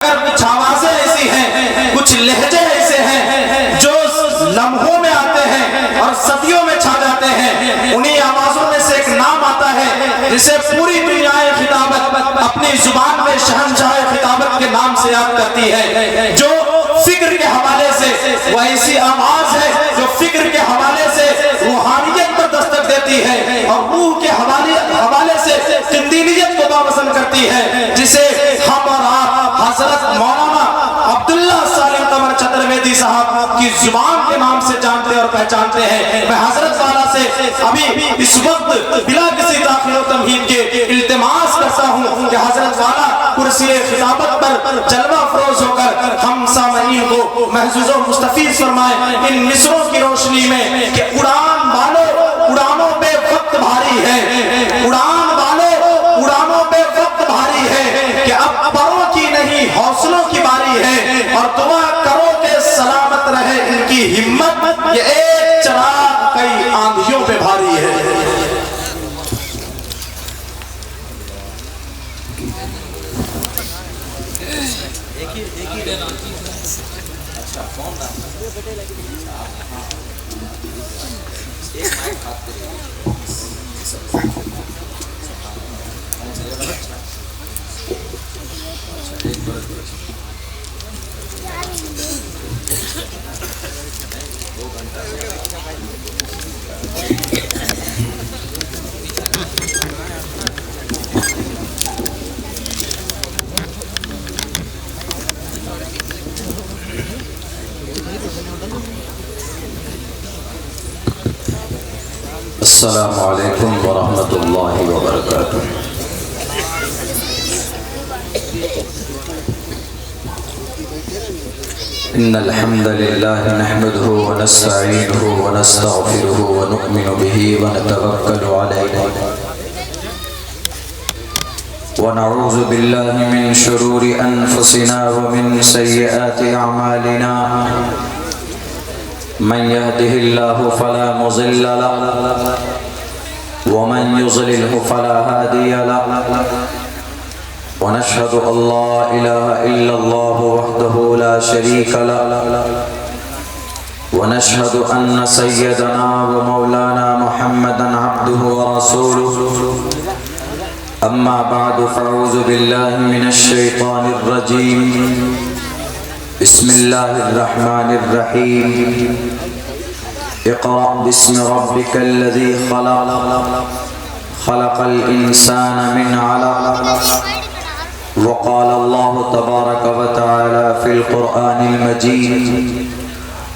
کچھ آوازیں ایسی ہیں، کچھ لہجے ایسے ہیں جو لمحوں میں آتے ہیں اور صدیوں میں چھا جاتے ہیں. انہی آوازوں میں سے ایک نام آتا ہے جسے پوری دنیا خطابت اپنی زبان میں شہنشاہ خطابت کے نام سے یاد کرتی ہے، جو فکر کے حوالے سے وہ ایسی آواز ہے جو فکر کے حوالے سے روحانیت پر دستک دیتی ہے اور روح کے حوالے سے قندیلیت کو باوزن کرتی ہے، جسے ہم اور آپ حضرت مولانا عبداللہ سالم قمر چترویدی صاحب کی زبان کے نام سے جانتے اور پہچانتے ہیں. میں حضرت والا سے ابھی اس وقت بلا کسی تاخیر و تمہید کے التماس کرتا ہوں کہ حضرت والا کرسی خطابت پر جلوہ افروز ہو کر ہم سامعین کو محظوظ و مستفیض فرمائے ان مصروں کی روشنی میں کہ اڑان والوں اڑانوں پہ وقت بھاری ہے، اڑان والوں اڑانوں پہ وقت بھاری ہے کہ اب پروں کی نہیں حوصلوں کی باری ہے، اور دعا کرو کہ سلامت رہے ان کی ہمت، یہ ایک چراغ کئی آندھیوں پہ بھاری ہے. السلام علیکم ورحمۃ اللہ وبرکاتہ. ان الحمد للہ نحمده ونستعینه ونستغفره ونؤمن به ونتوکل علیہ ونعوذ باللہ من شرور انفسنا ومن سیئات اعمالنا. من يهده الله فلا مضل له ومن يضلل فلا هادي له ونشهد أن لا إله إلا الله وحده لا شريك له ونشهد أن سيدنا ومولانا محمدا عبده ورسوله. أما بعد فأعوذ بالله من الشيطان الرجيم. بسم الله الرحمن الرحيم. اقرأ باسم ربك الذي خلق خلق الإنسان من علق. وقال الله تبارك وتعالى في القرآن المجيد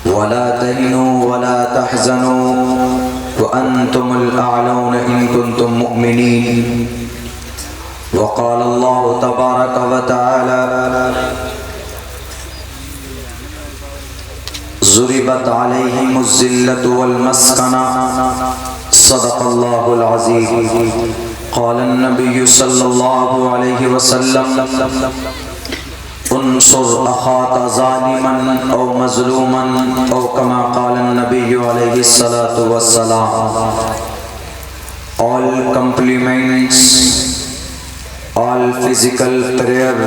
ولا تهنوا ولا تحزنوا وأنتم الأعلون إن كنتم مؤمنين. وقال الله تبارك وتعالى ضربت عليهم الذلة والمسكنة صدق الله العظيم. قال النبي صلى الله عليه وسلم انصر أخاك ظالما أو مظلوما أو كما قال النبي عليه الصلاة والسلام. All compliments, all physical prayer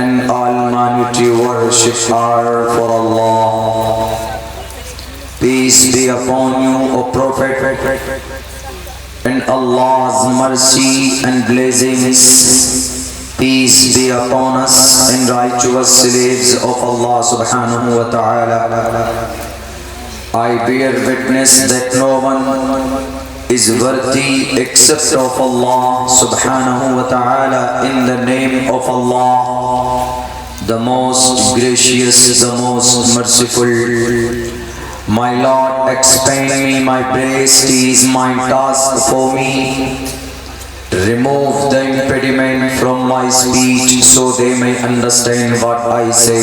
and almighty worship are for Allah. Peace be upon you, O Prophet, and Allah's mercy and blessings. Peace be upon us and righteous slaves of Allah subhanahu wa ta'ala. I bear witness that no one is worthy except of Allah subhanahu wa ta'ala. In the name of Allah, the most gracious, the most merciful. My Lord, expand me my breast is my task for me. Remove the impediment from my speech so they may understand what I say.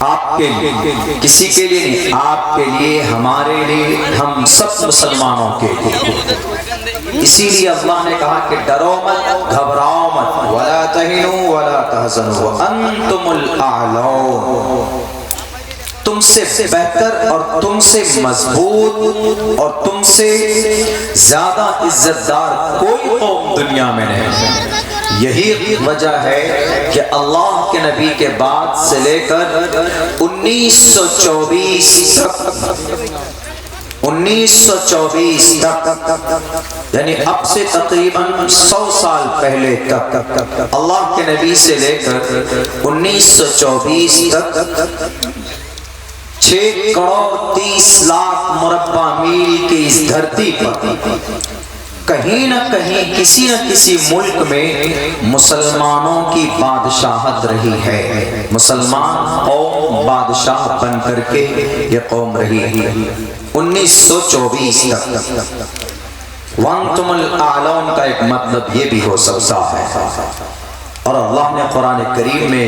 آپ کے لیے، کسی کے لیے نہیں، آپ کے لیے، ہمارے لیے، ہم سب مسلمانوں کے لیے۔ اسی لیے اللہ نے کہا کہ ڈرو مت، گھبراؤ مت، وَلَا تَهِنُوا وَلَا تَحْزَنُوا وَأَنْتُمُ الْأَعْلَوْنَ، تم سے بہتر اور تم سے مضبوط اور تم سے زیادہ عزت دار کوئی قوم دنیا میں نہیں۔ یہی وجہ ہے کہ اللہ کے نبی کے بعد سے لے کر 1924 تک، یعنی اب سے تقریباً 100 سال پہلے تک، اللہ کے نبی سے لے کر 1924 تک 6 کروڑ 30 لاکھ مربع میل کی اس دھرتی پر کہیں نہ کہیں کسی نہ کسی ملک میں مسلمانوں کی بادشاہت رہی ہے، مسلمان قوم بادشاہ بن کر کے یہ قوم رہی ہے 1924 تک۔ وَأَنْتُمُ الْأَعْلَوْنَ کا ایک مطلب یہ بھی ہو سکتا ہے، اور اللہ نے قرآن کریم میں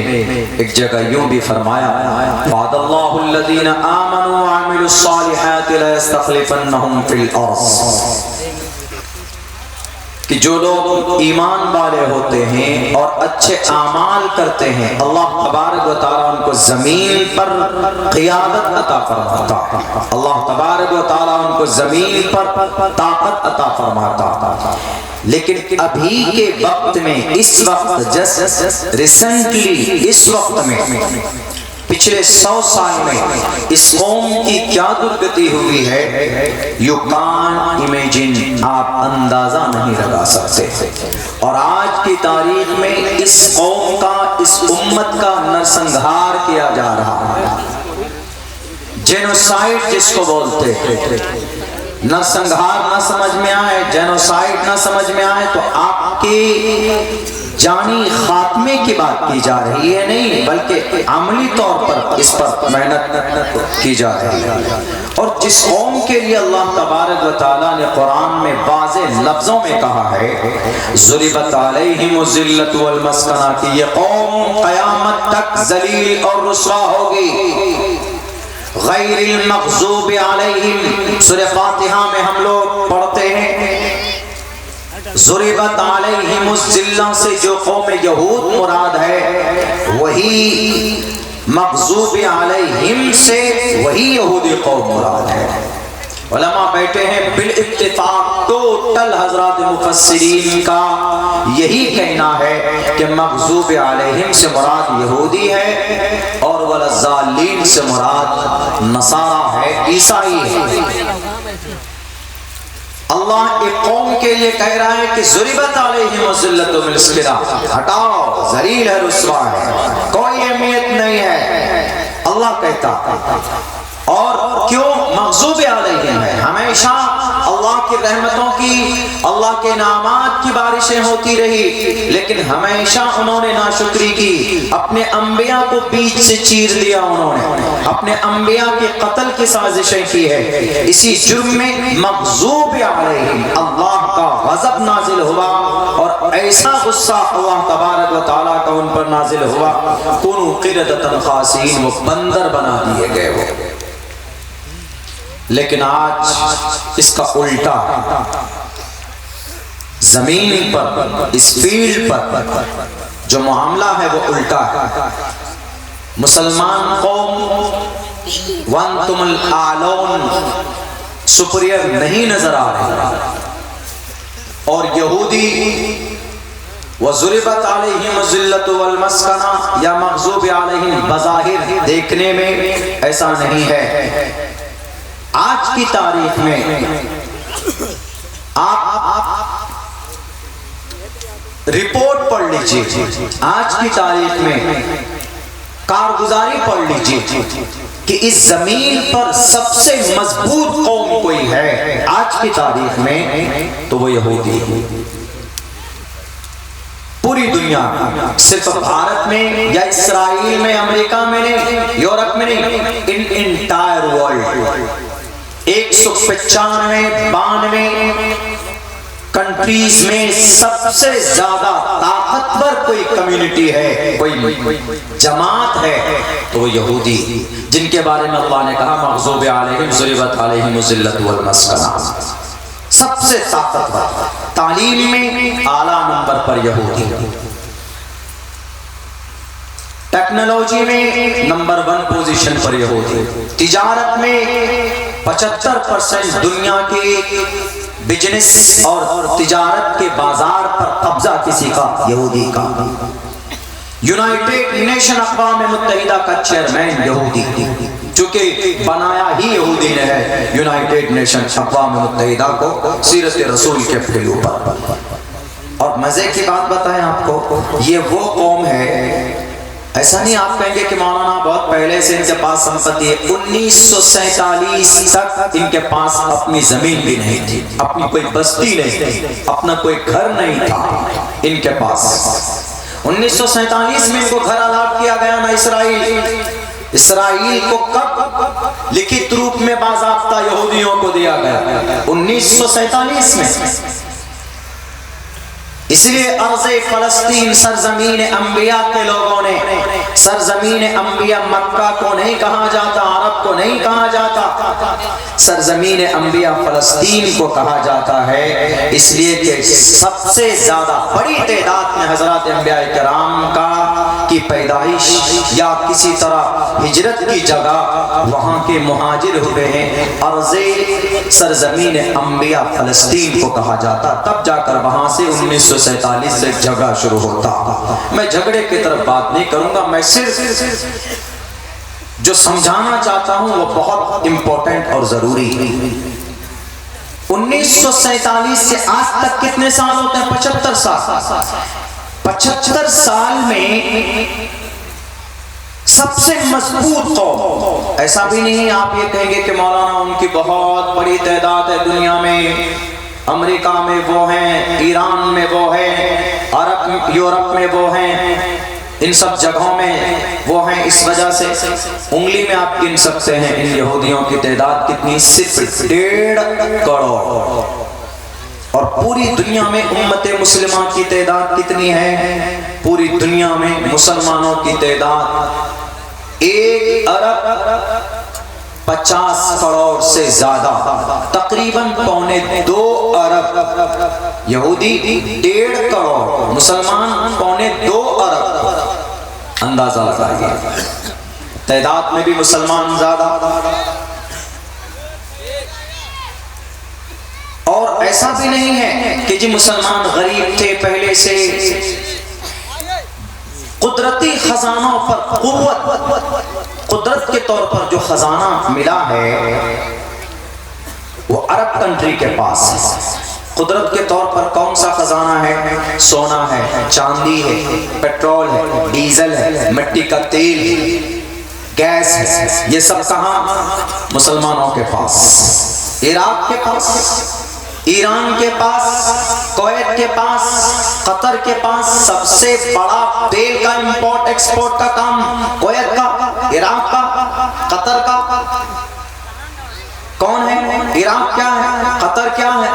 ایک جگہ یوں بھی فرمایا، وعد اللہ الذین آمنوا وعملوا الصالحات لیستخلفنہم فی الارض، کہ جو لوگ ایمان والے ہوتے ہیں اور اچھے اعمال کرتے ہیں، اللہ تبارک و تعالیٰ ان کو زمین پر قیادت عطا فرماتا ہے، اللہ تبارک و تعالیٰ ان کو زمین پر طاقت عطا فرماتا ہے۔ لیکن ابھی کے وقت میں، اس وقت جسٹ ریسنٹلی، اس وقت میں پچھلے 100 سال میں اس قوم کی کیا درگتی ہوئی ہے، یو کان امیجن، آپ اندازہ نہیں لگا سکتے۔ اور آج کی تاریخ میں اس قوم کا، اس امت کا نرسنگھار کیا جا رہا ہے، جینوسائیڈ جس کو بولتے ہیں۔ نرسنگھار نہ سمجھ میں آئے، جینوسائیڈ نہ سمجھ میں آئے تو آپ کے جانی خاتمے کی بات کی جا رہی ہے، نہیں بلکہ عملی طور پر اس پر محنت کی جا رہی ہے۔ اور جس قوم کے لیے اللہ تبارک و تعالیٰ نے قرآن میں واضح لفظوں میں کہا ہے ضربت علیہم الذلۃ والمسکنہ، کہ یہ قوم قیامت تک ذلیل اور رسوا ہوگی۔ غیر المغضوب علیہم، سورہ فاتحہ میں ہم لوگ پڑھتے ہیں ضربت علیہم الذلہ سے جو قوم یہود مراد ہے، وہی مغضوب علیہم سے وہی یہودی قوم مراد ہے۔ علماء بیٹھے ہیں بالاتفاق ٹوٹل حضرات مفسرین کا یہی کہنا ہے کہ مغضوب علیہم سے مراد یہودی ہے اور والضالین سے مراد نصارہ ہے، عیسائی ہے۔ اللہ ایک قوم کے لیے کہہ رہا ہے کہ ضربت علیہم الذلۃ والمسکنہ، ہٹاؤ، ذلیل ہے، رسوا ہے، کوئی اہمیت نہیں ہے، اللہ کہتا۔ اور کیوں مغضوب علیہم ہے؟ ہمیشہ اللہ کی رحمتوں کی، اللہ کے انعامات کی بارشیں ہوتی رہی، لیکن ہمیشہ انہوں نے ناشکری کی، اپنے انبیاء کو بیچ سے چیر دیا، انہوں نے اپنے انبیاء کے قتل کی سازشیں کی ہے۔ اسی جرم میں مغضوب علیہم، اللہ کا غضب نازل ہوا اور ایسا غصہ اللہ تبارک و تعالیٰ کا ان پر نازل ہوا، کونوا قردۃ خاسئین، وہ بندر بنا دیے گئے وہ۔ لیکن آج اس کا الٹا ہے، زمین پر، اس فیلڈ پر جو معاملہ ہے وہ الٹا ہے۔ مسلمان قوم وانتم الاعلون، سپریئر نہیں نظر آ رہے، اور یہودی وَضُرِبَتْ عَلَيْهِمُ الذِّلَّةُ وَالْمَسْكَنَةُ یا مغضوب علیہم بظاہر دیکھنے میں ایسا نہیں ہے۔ آج کی تاریخ میں آپ رپورٹ پڑھ لیجئے، آج کی تاریخ میں کارگزاری پڑھ لیجئے کہ اس زمین پر سب سے مضبوط قوم کوئی ہے آج کی تاریخ میں تو وہ یہودی ہے۔ پوری دنیا، صرف بھارت میں یا اسرائیل میں، امریکہ میں نہیں، یورپ میں نہیں، ان انٹائر ورلڈ 195 92 کنٹریز میں سب سے زیادہ طاقتور کوئی کمیونٹی ہے، کوئی جماعت ہے تو وہ یہودی، جن کے بارے میں اللہ نے کہا مغضوب علیہم ضربت علیہم الذلۃ والمسکنہ، سب سے طاقتور، تعلیم میں اعلیٰ نمبر پر یہودی، ٹیکنالوجی میں نمبر 1 پوزیشن پر یہودی، تجارت میں 75% دنیا کے بزنس اور تجارت کے بازار پر قبضہ کسی کا؟ یہودی کا۔ یونائٹڈ نیشن اقوام متحدہ کا چیئرمین یہودی، چونکہ بنایا ہی یہودی نے ہے یونائٹڈ نیشن اقوام متحدہ کو سیرت رسول کے پہلو پر۔ اور مزے کی بات بتائیں آپ کو، یہ وہ قوم ہے، ایسا نہیں آپ کہیں گے کہ مولانا بہت پہلے سے ان کے پاس سمپتی ہے، 1947 تک ان کے پاس اپنی زمین بھی نہیں تھی، اپنی کوئی بستی نہیں تھی، اپنا کوئی گھر نہیں تھا ان کے پاس۔ 1947 میں ان کو گھر الاٹ کیا گیا نا اسرائیل کو کب لکھت روپ میں باضابطہ یہودیوں کو دیا گیا؟ 1947 میں۔ اس لیے ارض فلسطین سرزمین انبیاء کے لوگوں نے، سرزمین انبیاء مکہ کو نہیں کہا جاتا، عرب کو نہیں کہا جاتا، سرزمین انبیاء فلسطین کو کہا جاتا ہے، اس لیے کہ سب سے زیادہ بڑی تعداد میں حضرات انبیاء کرام کی پیدائش یا کسی طرح ہجرت کی جگہ وہاں کے مہاجر ہوئے ہیں۔ ارض سرزمین انبیاء فلسطین کو کہا جاتا، تب جا کر وہاں سے 1947 سے جھگڑا شروع ہوتا۔ میں جھگڑے کی طرف بات نہیں کروں گا، میں صرف جو سمجھانا چاہتا ہوں وہ بہت امپورٹنٹ اور ضروری ہے۔ 1947 سے آج تک کتنے سال ہوتے ہیں؟ 75 سال۔ 75 سال میں سب سے مضبوط قوم، ایسا بھی نہیں آپ یہ کہیں گے کہ مولانا ان کی بہت بڑی تعداد ہے دنیا میں، امریکہ میں وہ ہیں، ایران میں وہ ہیں، عرب یورپ میں وہ ہیں، ان سب جگہوں میں وہ ہیں، اس وجہ سے انگلی میں آپ گن سکتے ہیں ان یہودیوں کی تعداد کتنی، صرف 1.5 کروڑ۔ اور پوری دنیا میں امت مسلمہ کی تعداد کتنی ہے؟ پوری دنیا میں مسلمانوں کی تعداد 1 ارب 50 کروڑ سے زیادہ، تقریباً 2.25 ارب یہودی، 1.5 کروڑ مسلمان، 2.25 ارب، اندازہ لگائیے تعداد میں بھی مسلمان زیادہ۔ اور ایسا بھی نہیں ہے کہ جی مسلمان غریب تھے پہلے سے، قدرتی خزانوں پر قدرت کے طور پر جو خزانہ ملا ہے وہ عرب کنٹری کے پاس ہے۔ قدرت کے طور پر کون سا خزانہ ہے؟ سونا ہے، چاندی ہے، پیٹرول ہے، ڈیزل ہے، مٹی کا تیل ہے، گیس ہے، یہ سب کہاں؟ مسلمانوں کے پاس، عراق کے پاس، ایران کے پاس، کویت کے پاس، قطر کے پاس۔ سب سے بڑا تیل کا امپورٹ ایکسپورٹ کا کام کویت کا، عراق کا، قطر کا کون ہے؟ عراق کیا ہے؟ قطر کیا ہے؟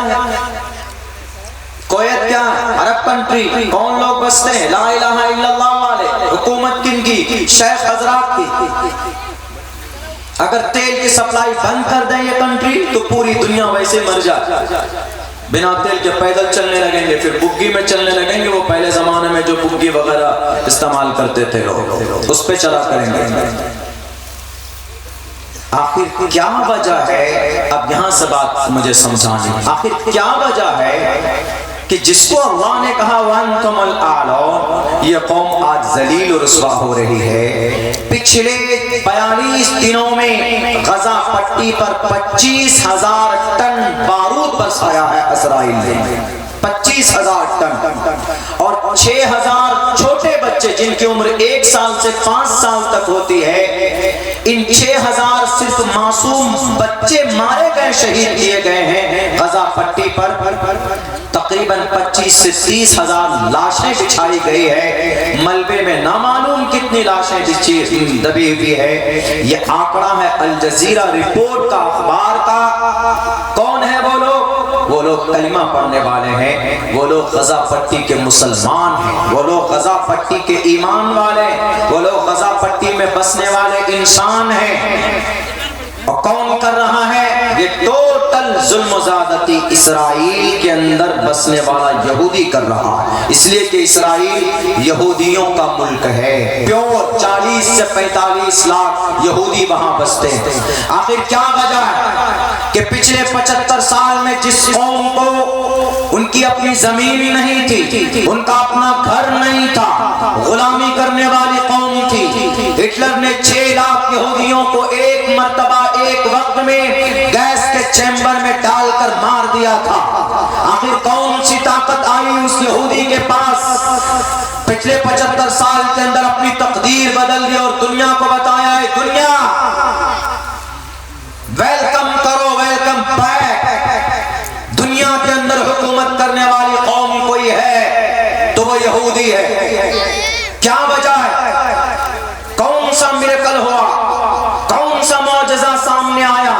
کویت کیا ہے؟ عرب کنٹری۔ کون لوگ بستے ہیں؟ لا الہ الا اللہ والے۔ حکومت کن کی؟ شیخ حضرات کی۔ اگر تیل کی سپلائی بند کر دیں یہ کنٹری تو پوری دنیا ویسے مر جائے، بنا تیل کے پیدل چلنے لگیں گے، پھر بگی میں چلنے لگیں گے، وہ پہلے زمانے میں جو بگی وغیرہ استعمال کرتے تھے لوگ اس پہ چلا کریں گے۔ آخر کیا وجہ ہے؟ اب یہاں سے بات مجھے سمجھانی، آخر کیا وجہ ہے کہ جس کو اللہ نے کہا وَأَنْتُمُ الْأَعْلَوْنَ، یہ قوم آج ذلیل و رسوا ہو رہی ہے؟ پچھلے 42 دنوں میں غزہ پٹی پر 25,000 ٹن بارود برسایا ہے اسرائیل نے، 25,000 ٹن، اور 6,000 چھوٹے بچے جن کی عمر 1 سال سے 5 سال تک ہوتی ہے، ان 6,000 صرف معصوم بچے مارے گئے، شہید کیے گئے ہیں غزہ پٹی پر۔ تقریباً 25 سے 30,000 لاشیں بچھائی گئی ہے، ملبے میں نامعلوم کتنی لاشیں دبی ہوئی ہے۔ یہ آنکڑا ہے الجزیرہ رپورٹ کا، اخبار کا۔ کون ہے وہ لوگ لوگ کلمہ پڑھنے والے ہیں، وہ لوگ غزہ پٹی کے مسلمان ہیں، وہ لوگ غزہ پٹی کے ایمان والے، وہ لوگ غزہ پٹی میں بسنے والے انسان ہیں۔ اور کون کر رہا ہے یہ ٹوٹل ظلم و زیادتی؟ اسرائیل کے اندر بسنے والا یہودی کر رہا ہے، اس لیے کہ اسرائیل یہودیوں کا ملک ہے، پیور 40 سے 45 لاکھ یہودی وہاں بستے ہیں۔ آخر کیا وجہ ہے کہ پچھلے 75 سال میں جس قوم کو ان کی اپنی زمین نہیں تھی، ان کا اپنا گھر نہیں تھا، غلامی کرنے والی قوم تھی، ہٹلر نے 6 لاکھ یہودیوں کو ایک مرتبہ ایک وقت میں گیس کے چیمبر میں ڈال کر مار دیا تھا۔ آخر کون سی طاقت آئی اس یہودی کے پاس؟ پچھلے 75 سال کے اندر اپنی تقدیر بدل دی اور دنیا کو بتایا ہے دنیا ویلکم کرو، ویلکم بیک۔ دنیا کے اندر حکومت کرنے والی قوم کوئی ہے تو وہ یہودی ہے۔ کیا وجہ ہے؟ کون سا میریکل ہوا، کون سا معجزہ سامنے آیا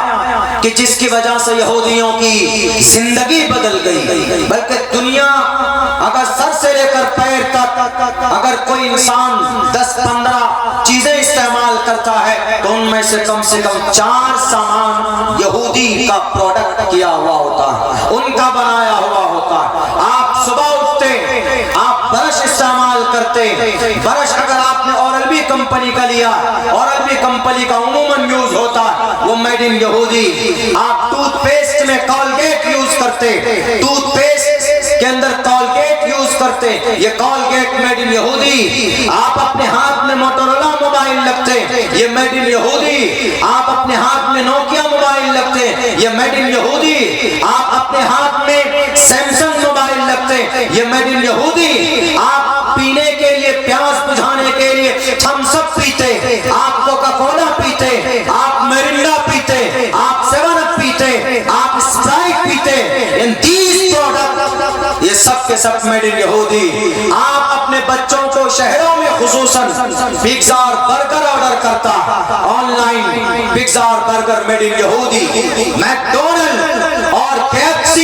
کہ جس کی وجہ سے یہودیوں کی زندگی بدل گئی؟ بلکہ دنیا اگر سر سے لے کر پیر تک اگر کوئی انسان 10-15 چیزیں استعمال کرتا ہے تو ان میں سے کم 4 سامان یہودی کا پروڈکٹ کیا ہوا ہوتا ہے، ان کا بنایا ہوا ہوتا ہے۔ آپ صبح اٹھتے، آپ برش استعمال کرتے، برش اگر آپ نے اورل بی کمپنی کا لیا، اورل بی کمپنی کا عموماً یوز ہوتا ہے وہ میڈ ان یہودی۔ آپ ٹوتھ پیسٹ میں کولگیٹ یوز کرتے، ٹوتھ پیسٹ کے اندر کولگیٹ یوز کرتے، یہ کولگیٹ میڈ ان یہودی۔ آپ اپنے ہاتھ میں موٹورولا موبائل رکھتے، یہ میڈ ان یہودی۔ آپ اپنے ہاتھ میں نوکیا موبائل رکھتے، یہ میڈ ان یہودی۔ آپ اپنے ہاتھ میں سیمسنگ موبائل رکھتے، یہ میڈ ان یہودی۔ آپ پینے کے لیے پیاس بجھانے کے لیے تھمس اپ پیتے، آپ کوکا کولا پیتے، آپ مرنڈا پیتے، آپ 7 اپ پیتے، آپ اسپرائٹ پیتے، ان these products یہ سب کے سب میڈ ان یہودی۔ آپ اپنے بچوں کو شہروں میں خصوصاً پیزا اور برگر آرڈر کرتا، آن لائن پیزا اور برگر میڈ ان یہودی۔ میکڈونلڈ اور KFC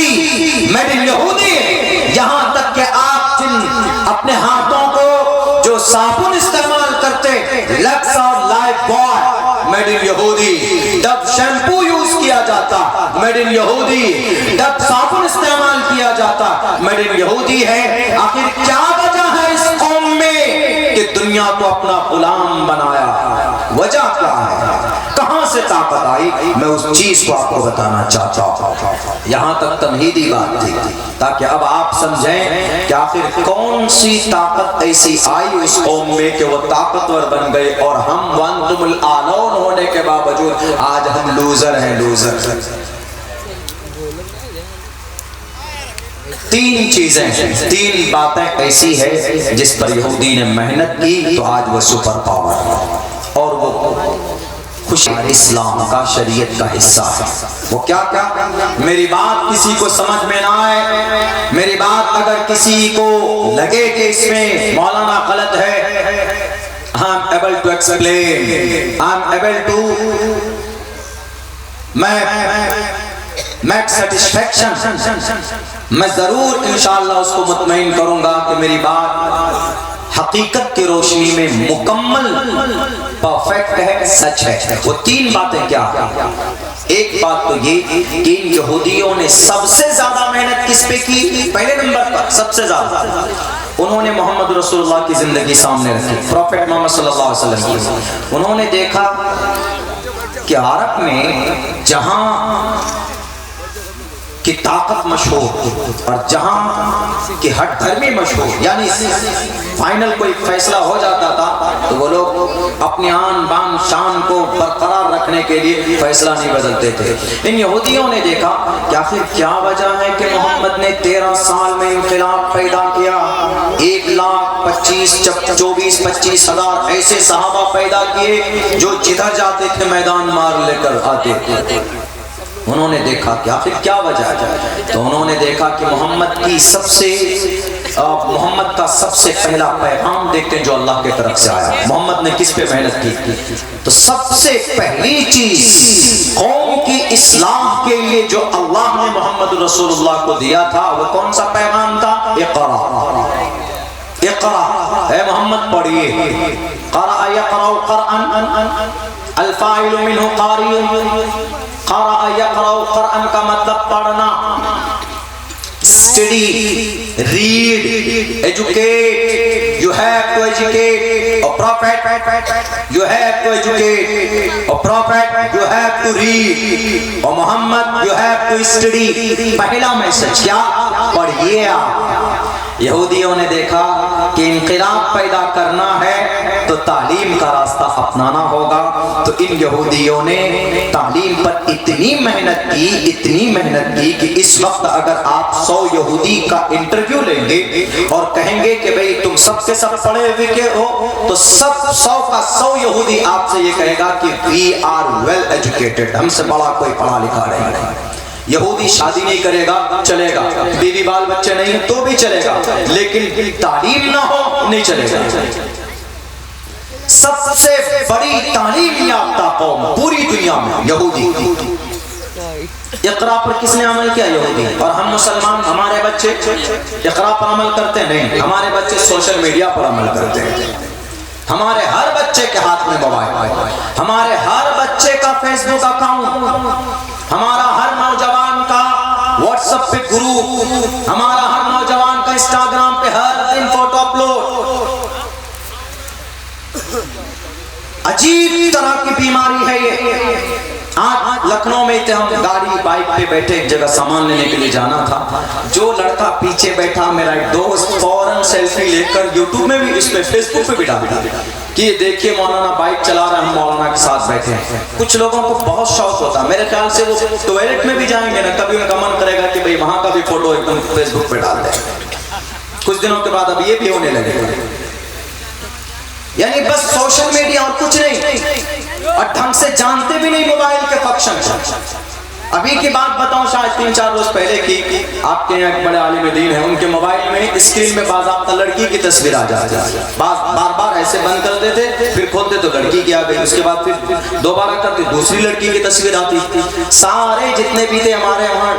میڈ ان یہودی۔ یہاں تک کہ آپ جن اپنے ہاتھوں کو جو صابن استعمال کرتے، لکس اور لائف بوائے میڈ ان یہودی۔ ڈب شیمپو یوز کیا جاتا میڈ ان یہودی، ڈب صابن استعمال کیا جاتا میڈ ان یہودی ہے۔ آخر کیا وجہ ہے اس قوم میں کہ دنیا کو اپنا غلام بنایا؟ وجہ کیا ہے؟ کہاں سے طاقت آئی؟ میں اس چیز کو آپ کو بتانا چاہتا ہوں۔ یہاں تک تمہیدی بات تھی تاکہ اب آپ سمجھیں کہ آخر کون سی طاقت ایسی آئی اس قوم میں کہ وہ طاقتور بن گئے، اور ہم وانتم الاعلون ہونے کے باوجود آج ہم لوزر ہیں، لوزر۔ 3 چیزیں، 3 باتیں ایسی ہے جس پر یہودی نے محنت کی تو آج وہ سپر پاور، اور وہ خوشی اسلام کا، شریعت کا حصہ ہے۔ وہ کیا کیا؟ میری بات کسی کو سمجھ میں نہ آئے، میری بات اگر کسی کو لگے کہ اس میں مولانا غلط ہے، I'm able to explain, I'm able to make satisfaction، میں ضرور انشاءاللہ اس کو مطمئن کروں گا کہ میری بات حقیقت کی روشنی میں مکمل پرفیکٹ ہے، سچ ہے۔ وہ 3 باتیں کیا؟ ایک بات تو یہ کہ ان یہودیوں نے سب سے زیادہ محنت کس پہ کی؟ پہلے نمبر پر سب سے زیادہ انہوں نے محمد رسول اللہ کی زندگی سامنے رکھی، پروفیٹ محمد صلی اللہ علیہ وسلم کی۔ انہوں نے دیکھا کہ عرب میں جہاں کی طاقت مشہور اور جہاں کی ہٹ دھرمی مشہور، یعنی فائنل کوئی فیصلہ ہو جاتا تھا تو وہ لوگ اپنی آن بان شان کو برقرار رکھنے کے لیے فیصلہ نہیں بدلتے تھے۔ ان یہودیوں نے دیکھا کہ آخر کیا وجہ ہے کہ محمد نے 13 سال میں انقلاب پیدا کیا، 1,24,25 ہزار ایسے صحابہ پیدا کیے جو جدھر جاتے تھے میدان مار لے کر آتے تھے۔ انہوں نے دیکھا کہ آخر کیا وجہ ہے، تو انہوں نے دیکھا کہ محمد کی سب سے محمد کا سب سے پہلا پیغام دیکھتے ہیں جو اللہ کے طرف سے آیا. محمد نے کس پہ محنت کی؟ تو سب سے پہلی چیز قوم کی اصلاح کے لیے جو اللہ نے محمد رسول اللہ کو دیا تھا وہ کون سا پیغام تھا؟ اقرا. اقرا، اے محمد پڑھیے. قرأ یقرأ قرآن، الفاعل منہ قاری. قرأ یقرأ قرآن کا مطلب پڑھنا. Study, read, educate. You have to educate. A prophet, you have to educate. A prophet, you have to read. اور محمد, you have to study. پہلا میسج کیا؟ پڑھیے آپ. یہودیوں نے دیکھا کہ انقلاب پیدا کرنا ہے تو تعلیم کا راستہ اپنانا ہوگا، تو ان یہودیوں نے تعلیم پر اتنی محنت کی کہ اس وقت اگر آپ 100 یہودی کا انٹرویو لیں گے اور کہیں گے کہ بھئی تم سب کے سب پڑھے لکھے ہو، تو سب 100 کا 100 یہودی آپ سے یہ کہے گا کہ we are well educated، ہم سے بڑا کوئی پڑھا لکھا نہیں. یہودی شادی نہیں کرے گا چلے گا، بیوی بال بچے نہیں تو بھی چلے گا، لیکن تعلیم نہ ہو نہیں چلے گا. سب سے بڑی تعلیم یافتہ قوم پوری دنیا میں یہودی. اقرا پر کس نے عمل کیا؟ یہودی. اور ہم مسلمان، ہمارے بچے اقرا پر عمل کرتے نہیں، ہمارے بچے سوشل میڈیا پر عمل کرتے ہیں. ہمارے ہر بچے کے ہاتھ میں موبائل، ہمارے ہر بچے کا فیس بک اکاؤنٹ، ہمارا ہر نوجوان کا واٹس ایپ پہ گروپ، ہمارا ہر نوجوان کا انسٹاگرام پہ ہر دن فوٹو اپلوڈ. عجیب طرح کی بیماری ہے یہ. آج لکھنؤ میں تھے ہم، گاڑی بائک پہ بیٹھے ایک جگہ سامان لینے کے لیے جانا تھا. جو لڑکا پیچھے بیٹھا میرا ایک دوست فوراً سیلفی لے کر یوٹیوب میں بھی، اس پہ فیس بک پہ بھی ڈال دیا کہ یہ دیکھیے مولانا بائک چلا رہے ہیں، ہم مولانا کے ساتھ بیٹھے ہیں. کچھ لوگوں کو بہت شوق ہوتا ہے، میرے خیال سے وہ ٹوائلٹ میں بھی جائیں گے نا، کبھی ان کا من کرے گا کہ بھئی وہاں کا بھی فوٹو ایک دم فیس بک پہ ڈال دیں. کچھ دنوں کے بعد اب یہ بھی ہونے لگے گا. یعنی بس سوشل میڈیا اور کچھ نہیں، اور ڈھنگ سے جانتے بھی نہیں موبائل کے فنکشن. ابھی کی بات بتاؤں، شاید 3-4 روز پہلے کی، آپ کے ایک بڑے عالم دین ہیں، ان کے موبائل میں اسکرین میں باضابطہ لڑکی کی تصویر آ جاتی ہے. بار بار ایسے بند کر دیتے، پھر کھولتے تو لڑکی کی آ گئی، اس کے بعد پھر دوبارہ کرتے دوسری لڑکی کی تصویر آتی. سارے جتنے بھی تھے ہمارے وہاں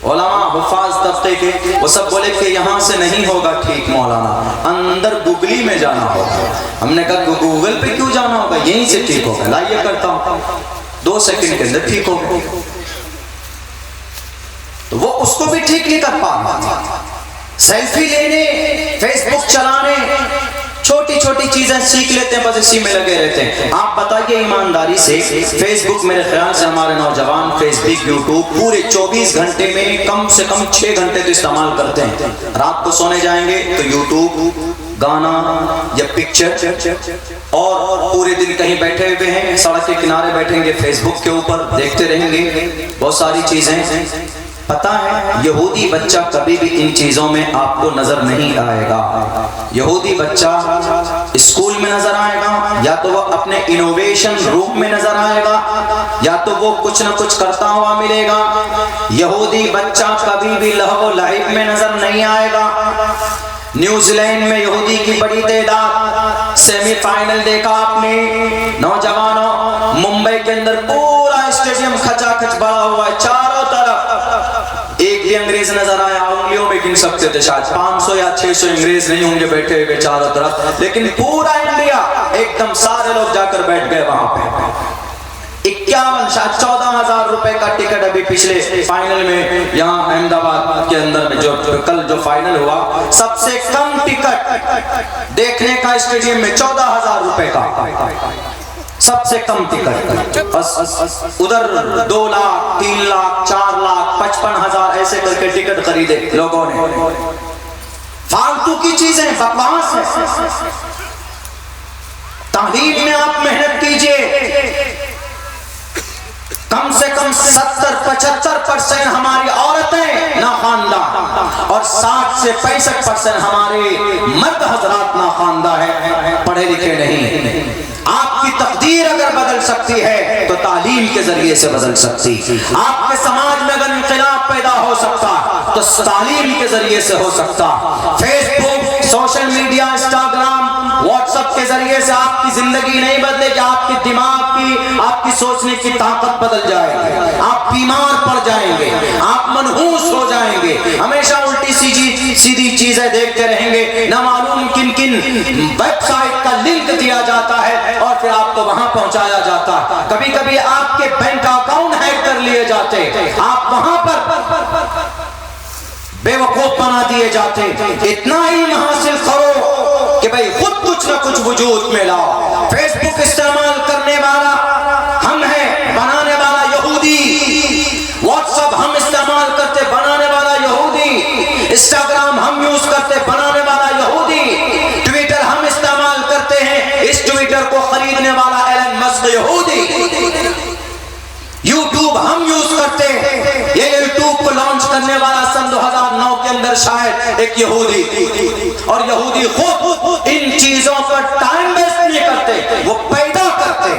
علماء حفاظ طبقے کے، وہ سب بولے کہ یہاں سے نہیں ہوگا ٹھیک مولانا، اندر گوگلی میں جانا ہوگا. ہم نے کہا گوگل پہ کیوں جانا ہوگا، یہیں سے ٹھیک ہوگا. لائیے کرتا ہوں، 2 سیکنڈ کے اندر ٹھیک ہوگا. تو وہ اس کو بھی ٹھیک نہیں کر پا رہا. سیلفی لینے، فیس بک چلانے، چھوٹی چھوٹی چیزیں سیکھ لیتے ہیں، بس اسی میں لگے رہتے ہیں. آپ بتائیے ایمانداری سے، فیس بک میرے خیال سے ہمارے نوجوان فیس بک یوٹیوب پورے 24 گھنٹے میں کم سے کم 6 گھنٹے تو استعمال کرتے ہیں. رات کو سونے جائیں گے تو یوٹیوب، گانا یا پکچر، اور پورے دن کہیں بیٹھے ہوئے ہیں، سڑک کے کنارے بیٹھیں گے، فیس بک کے اوپر دیکھتے رہیں گے بہت ساری چیزیں. پتہ ہے یہودی بچہ کبھی بھی ان چیزوں میں آپ کو نظر نہیں آئے گا. یہودی بچہ اسکول میں نظر آئے گا، یا تو وہ اپنے انوویشن روم میں نظر آئے گا، یا تو وہ کچھ نہ کچھ کرتا ہوا ملے گا. یہودی بچہ کبھی بھی لہو و لعب میں نظر نہیں آئے گا. نیوزی لینڈ میں یہودی کی بڑی تعداد، سیمی فائنل دیکھا آپ نے نوجوانوں. ممبئی کے اندر پورا اسٹیڈیم کھچا کھچ بھرا ہوا ہے، چاروں طرف ایک بھی انگریز نظر آیا. انگلیوں میں گن سکتے تھے، شاید 500 یا 600 انگریز نہیں ہوں گے بیٹھے ہوئے چاروں طرف، لیکن پورا انڈیا ایک دم سارے لوگ جا کر بیٹھ گئے وہاں پہ. 51 شاید 14,000 روپے کا ٹکٹ ابھی پچھلے فائنل میں یہاں احمد آباد کے اندر میں جو کل جو فائنل ہوا، سب سے کم ٹکٹ دیکھنے کا اسٹیڈیم میں 14,000 روپے کا، سب سے کم ٹکٹ. ادھر 2 لاکھ 3 لاکھ 4 لاکھ 55,000 ایسے کر کے ٹکٹ خریدے لوگوں نے. فالتو کی چیزیں، بکواس ہے. تعلیم میں آپ محنت کیجئے. کم سے کم 70-75% ہماری عورتیں ناخواندہ، اور 60 سے 65% ہمارے مرد حضرات ناخواندہ ہیں، پڑھے لکھے نہیں. آپ کی تقدیر اگر بدل سکتی ہے تو تعلیم کے ذریعے سے بدل سکتی. آپ کے سماج میں اگر انقلاب پیدا ہو سکتا ہے تو تعلیم کے ذریعے سے ہو سکتا. Facebook, social media, Instagram, WhatsApp کے ذریعے سے آپ کی زندگی نہیں بدلے گی، آپ کی دماغ کی، آپ کی سوچنے کی طاقت بدل جائے گی، آپ بیمار پڑ جائیں گے، آپ منحوس ہو جائیں گے، ہمیشہ الٹی سیدھی چیزیں دیکھتے رہیں گے، نہ معلوم کن کن ویب سائٹ کا لنک دیا جاتا ہے اور پھر آپ کو وہاں پہنچایا جاتا ہے. کبھی کبھی آپ کے بینک اکاؤنٹ ہیک کر لیے جاتے، آپ وہاں پر بے وقوف بنا دیے جاتے. اتنا علم حاصل کرو کہ بھئی خود کچھ نہ کچھ وجود میں لاؤ. فیس بک استعمال کرنے والا ہم ہیں، بنانے والا یہودی. واٹس ایپ ہم استعمال کرتے، بنانے والا یہودی. انسٹاگرام ہم یوز کرتے، بنانے والا یہودی. ٹویٹر ہم استعمال کرتے ہیں، اس ٹویٹر کو خریدنے والا ایلن مسک یہودی. یوٹیوب ہم یوز کرتے ہیں، یہ یوٹیوب کو لانچ کرنے والا سن 2009 کے اندر شاید ایک یہودی. اور یہودی خود ان چیزوں پر ٹائم ویسٹ نہیں کرتے، وہ پیدا کرتے،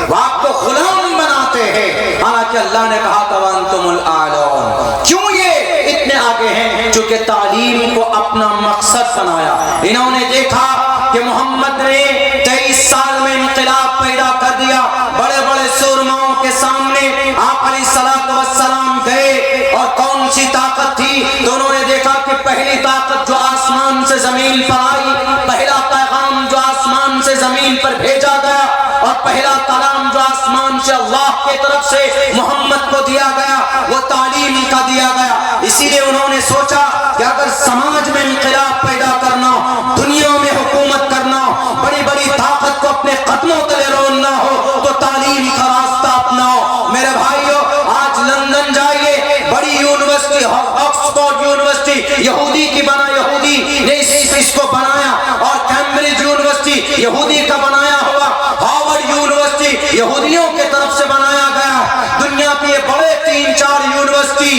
وہ آپ کو غلام بناتے ہیں. حالانکہ اللہ نے کہا تھا وَأَنْتُمُ الْأَعْلَوْنَ. کیوں یہ اتنے آگے ہیں؟ چونکہ تعلیم کو اپنا مقصد بنایا. انہوں نے دیکھا کہ محمد نے 23 سال میں انقلاب پیدا کر دیا. بڑے بڑے سورماؤں کے سامنے آپ علیہ السلام گئے اور کون سی طاقت تھی؟ تو انہوں نے دیکھا کہ پہلی طاقت جو آسمان سے زمین پر آئی، پہلا پیغام جو آسمان سے زمین پر بھیجا گیا اور پہلا کلام جو آسمان سے اللہ کی طرف سے محمد کو دیا گیا وہ تعلیم کا دیا گیا. اسی لیے انہوں نے سوچا کہ اگر سماج میں انقلاب پیدا کرنا، دنیا میں حکومت کرنا، بڑی بڑی طاقت کو اپنے قدموں تلے روننا ہو تو تعلیم کا راستہ اپناؤ. میرے بھائیو، آج لندن جائیے، بڑی یونیورسٹی آکسفورڈ یونیورسٹی یہودی کی بنا، یہودی نے اس کو بنایا. اور کیمبرج یونیورسٹی یہودی کا بنایا ہوا، ہارورڈ یونیورسٹی یہودیوں کے طرف سے بنایا گیا. دنیا کے بڑے 3-4 یونیورسٹی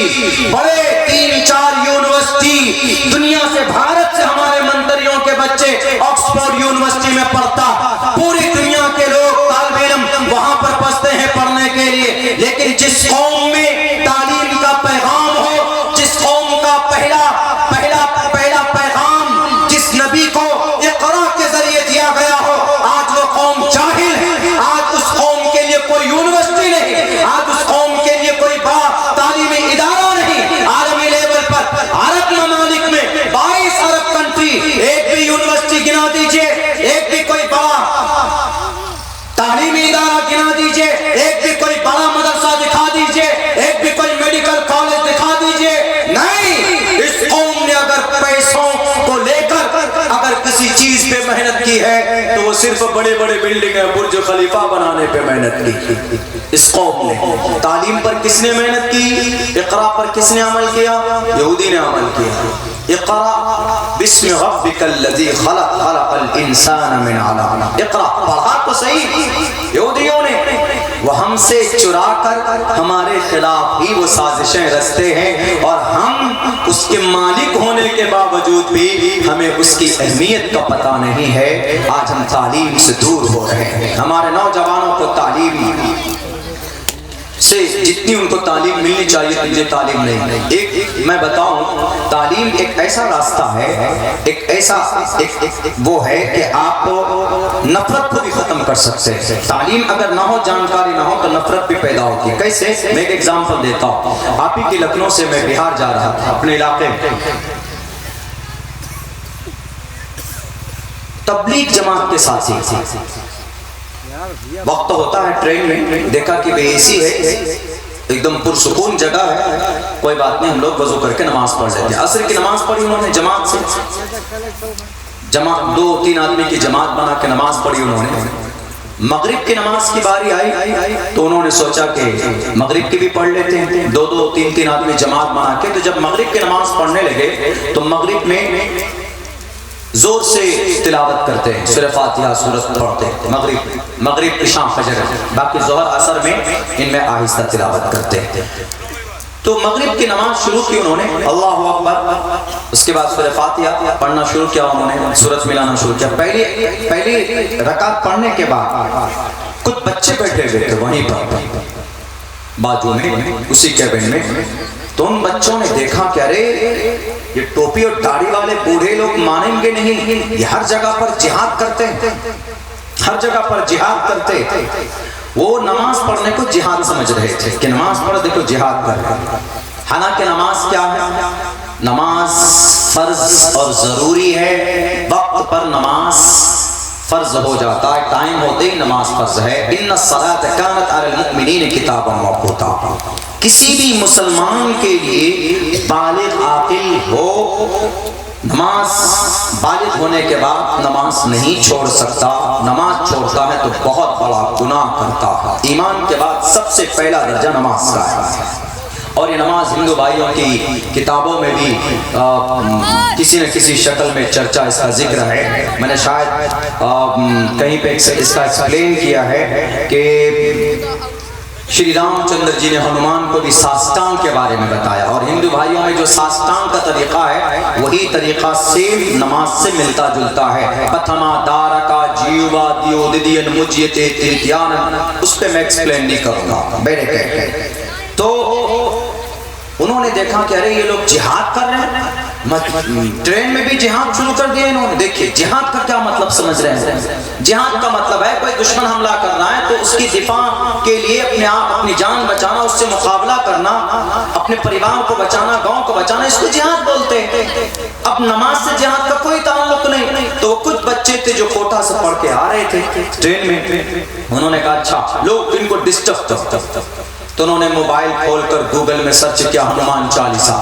دنیا سے، بھارت سے ہمارے منتریوں کے بچے آکسفورڈ یونیورسٹی میں پڑھتا. پوری دنیا کے لوگ طالب علم وہاں پر پڑھتے ہیں پڑھنے کے لیے. لیکن جس قوم میں تعلیم کا پیغام ہو، جس قوم کا پہلا پیغام جس نبی کو اقرا کے ذریعے دیا گیا ہو، آج وہ قوم جاہل ہے. آج اس قوم کے لیے کوئی یونیورسٹی نہیں، آج اس قوم کے لیے کوئی بڑا تعلیمی ادارہ نہیں. عالمی لیول پر عرب ممالک میں 22 عرب کنٹری، ایک بھی یونیورسٹی گنا دیجئے، ایک بھی کوئی بڑا تعلیمی ادارہ گنا دیجئے، ایک بھی کوئی بڑا مدرسہ دکھا دیجئے، ایک بھی کوئی میڈیکل کالج دکھا دیجئے. نہیں، اس قوم نے اگر پیسوں کو لے کر اگر کسی چیز پہ محنت کی ہے تو وہ صرف بڑے بڑے بلڈنگ برج خلیفہ بنانے پہ محنت کی. اس قوم نے تعلیم پر کس نے محنت کی؟ اقرا پر کس نے عمل کیا؟ یہودی نے عمل کیا. اقرا بسم ربک الذی خلق خلق الانسان من علق. اقرا پڑھا تو صحیح یہودیوں نے، وہ ہم سے چرا کر ہمارے خلاف ہی وہ سازشیں رچتے ہیں، اور ہم اس کے مالک ہونے کے باوجود بھی ہمیں اس کی اہمیت کا پتہ نہیں ہے. آج ہم تعلیم سے دور ہو رہے ہیں. ہمارے نوجوانوں کو تعلیم سے جتنی ان کو تعلیم ملنی چاہیے تجھے تعلیم نہیں. ایک میں بتاؤں، تعلیم ایک ایسا راستہ ہے، ایک ایسا وہ ہے کہ آپ نفرت کو بھی ختم کر سکتے ہیں. تعلیم اگر نہ ہو، جانکاری نہ ہو تو نفرت بھی پیدا ہوتی ہے. کیسے؟ میں ایک ایگزامپل دیتا ہوں. آپ ہی کی لکھنؤ سے میں بہار جا رہا تھا اپنے علاقے میں. تبلیغ جماعت کے ساتھی، وقت ہوتا ہے ٹرین میں، دیکھا کہ بے اے سی ہے، ایک دم پرسکون جگہ ہے. کوئی بات نہیں، ہم لوگ وضو کر کے نماز پڑھ لیتے ہیں. عصر کی نماز پڑھی انہوں نے جماعت سے، جماعت 2-3 آدمی کی جماعت بنا کے نماز پڑھی انہوں نے. مغرب کی نماز کی باری آئی تو انہوں نے سوچا کہ مغرب کی بھی پڑھ لیتے ہیں. 2-3 آدمی جماعت بنا کے. تو جب مغرب کی نماز پڑھنے لگے تو مغرب میں زور سے تلاوت کرتے ہیں، سورہ فاتحہ سورت پڑھتے ہیں. مغرب عشاء فجر، باقی ظہر عصر میں ان میں آہستہ تلاوت کرتے ہیں. تو مغرب کی نماز شروع کی انہوں نے، اللہ اکبر، اس کے بعد سورہ فاتحہ پڑھنا شروع کیا انہوں نے، سورت ملانا شروع کیا. پہلی رکعت پڑھنے کے بعد کچھ بچے بیٹھے ہوئے تھے وہیں پر بازو میں، اسی کیبن میں. تو ان بچوں نے دیکھا کہ ارے یہ ٹوپی اور داڑھی والے بوڑھے لوگ مانیں گے نہیں، یہ ہر جگہ پر جہاد کرتے ہیں، ہر جگہ پر جہاد کرتے. وہ نماز پڑھنے کو جہاد سمجھ رہے تھے کہ نماز پڑھ دیکھو جہاد کر رہے ہیں. حالانکہ نماز کیا ہے؟ نماز فرض اور ضروری ہے. وقت پر نماز فرض ہو جاتا ہے، ٹائم ہوتے ہی نماز فرض ہے. ان الصلاۃ کانت علی المؤمنین کتابا موقوتا. کسی بھی مسلمان کے لیے بالغ عاقل ہو، نماز بالغ ہونے کے بعد نماز نہیں چھوڑ سکتا. نماز چھوڑتا ہے تو بہت بڑا گناہ کرتا ہے. ایمان کے بعد سب سے پہلا درجہ نماز کا ہے. اور یہ نماز ہندو بھائیوں کی کتابوں میں بھی کسی نہ کسی شکل میں چرچا، اس کا ذکر ہے. میں نے شاید کہیں پہ اس کا ایکسپلین کیا ہے کہ شری رام چندر جی نے ہنومان کو بھی ساستان کے بارے میں بتایا، اور ہندو بھائیوں میں جو ساستان کا طریقہ ہے وہی طریقہ سیم نماز سے ملتا جلتا ہے. پتھما دارکا جیوا دیو دیدین مجیتے تیتیان، اس پہ میں ایکسپلین نہیں کروں گا بیٹے کہتے. تو انہوں نے دیکھا کہ ارے یہ لوگ جہاد کر رہے ہیں، ٹرین میں بھی جہاد شروع کر دیا انہوں نے. دیکھیے جہاد کا کیا مطلب سمجھ رہے ہیں؟ جہاد کا مطلب ہے کوئی دشمن حملہ کر رہا ہے تو اس کی دفاع کے لیے اپنے آپ اپنی جان بچانا، اس سے مقابلہ کرنا، اپنے پریوار کو بچانا، گاؤں کو بچانا، اس کو جہاد بولتے ہیں. اب نماز سے جہاد کا کوئی تعلق نہیں. تو کچھ بچے تھے جو کوٹا سے پڑھ کے آ رہے تھے ٹرین میں، انہوں نے کہا اچھا لوگ ان کو ڈسٹرب کرتے. تو انہوں نے موبائل کھول کر گوگل میں سرچ کیا ہنومان چالیسا،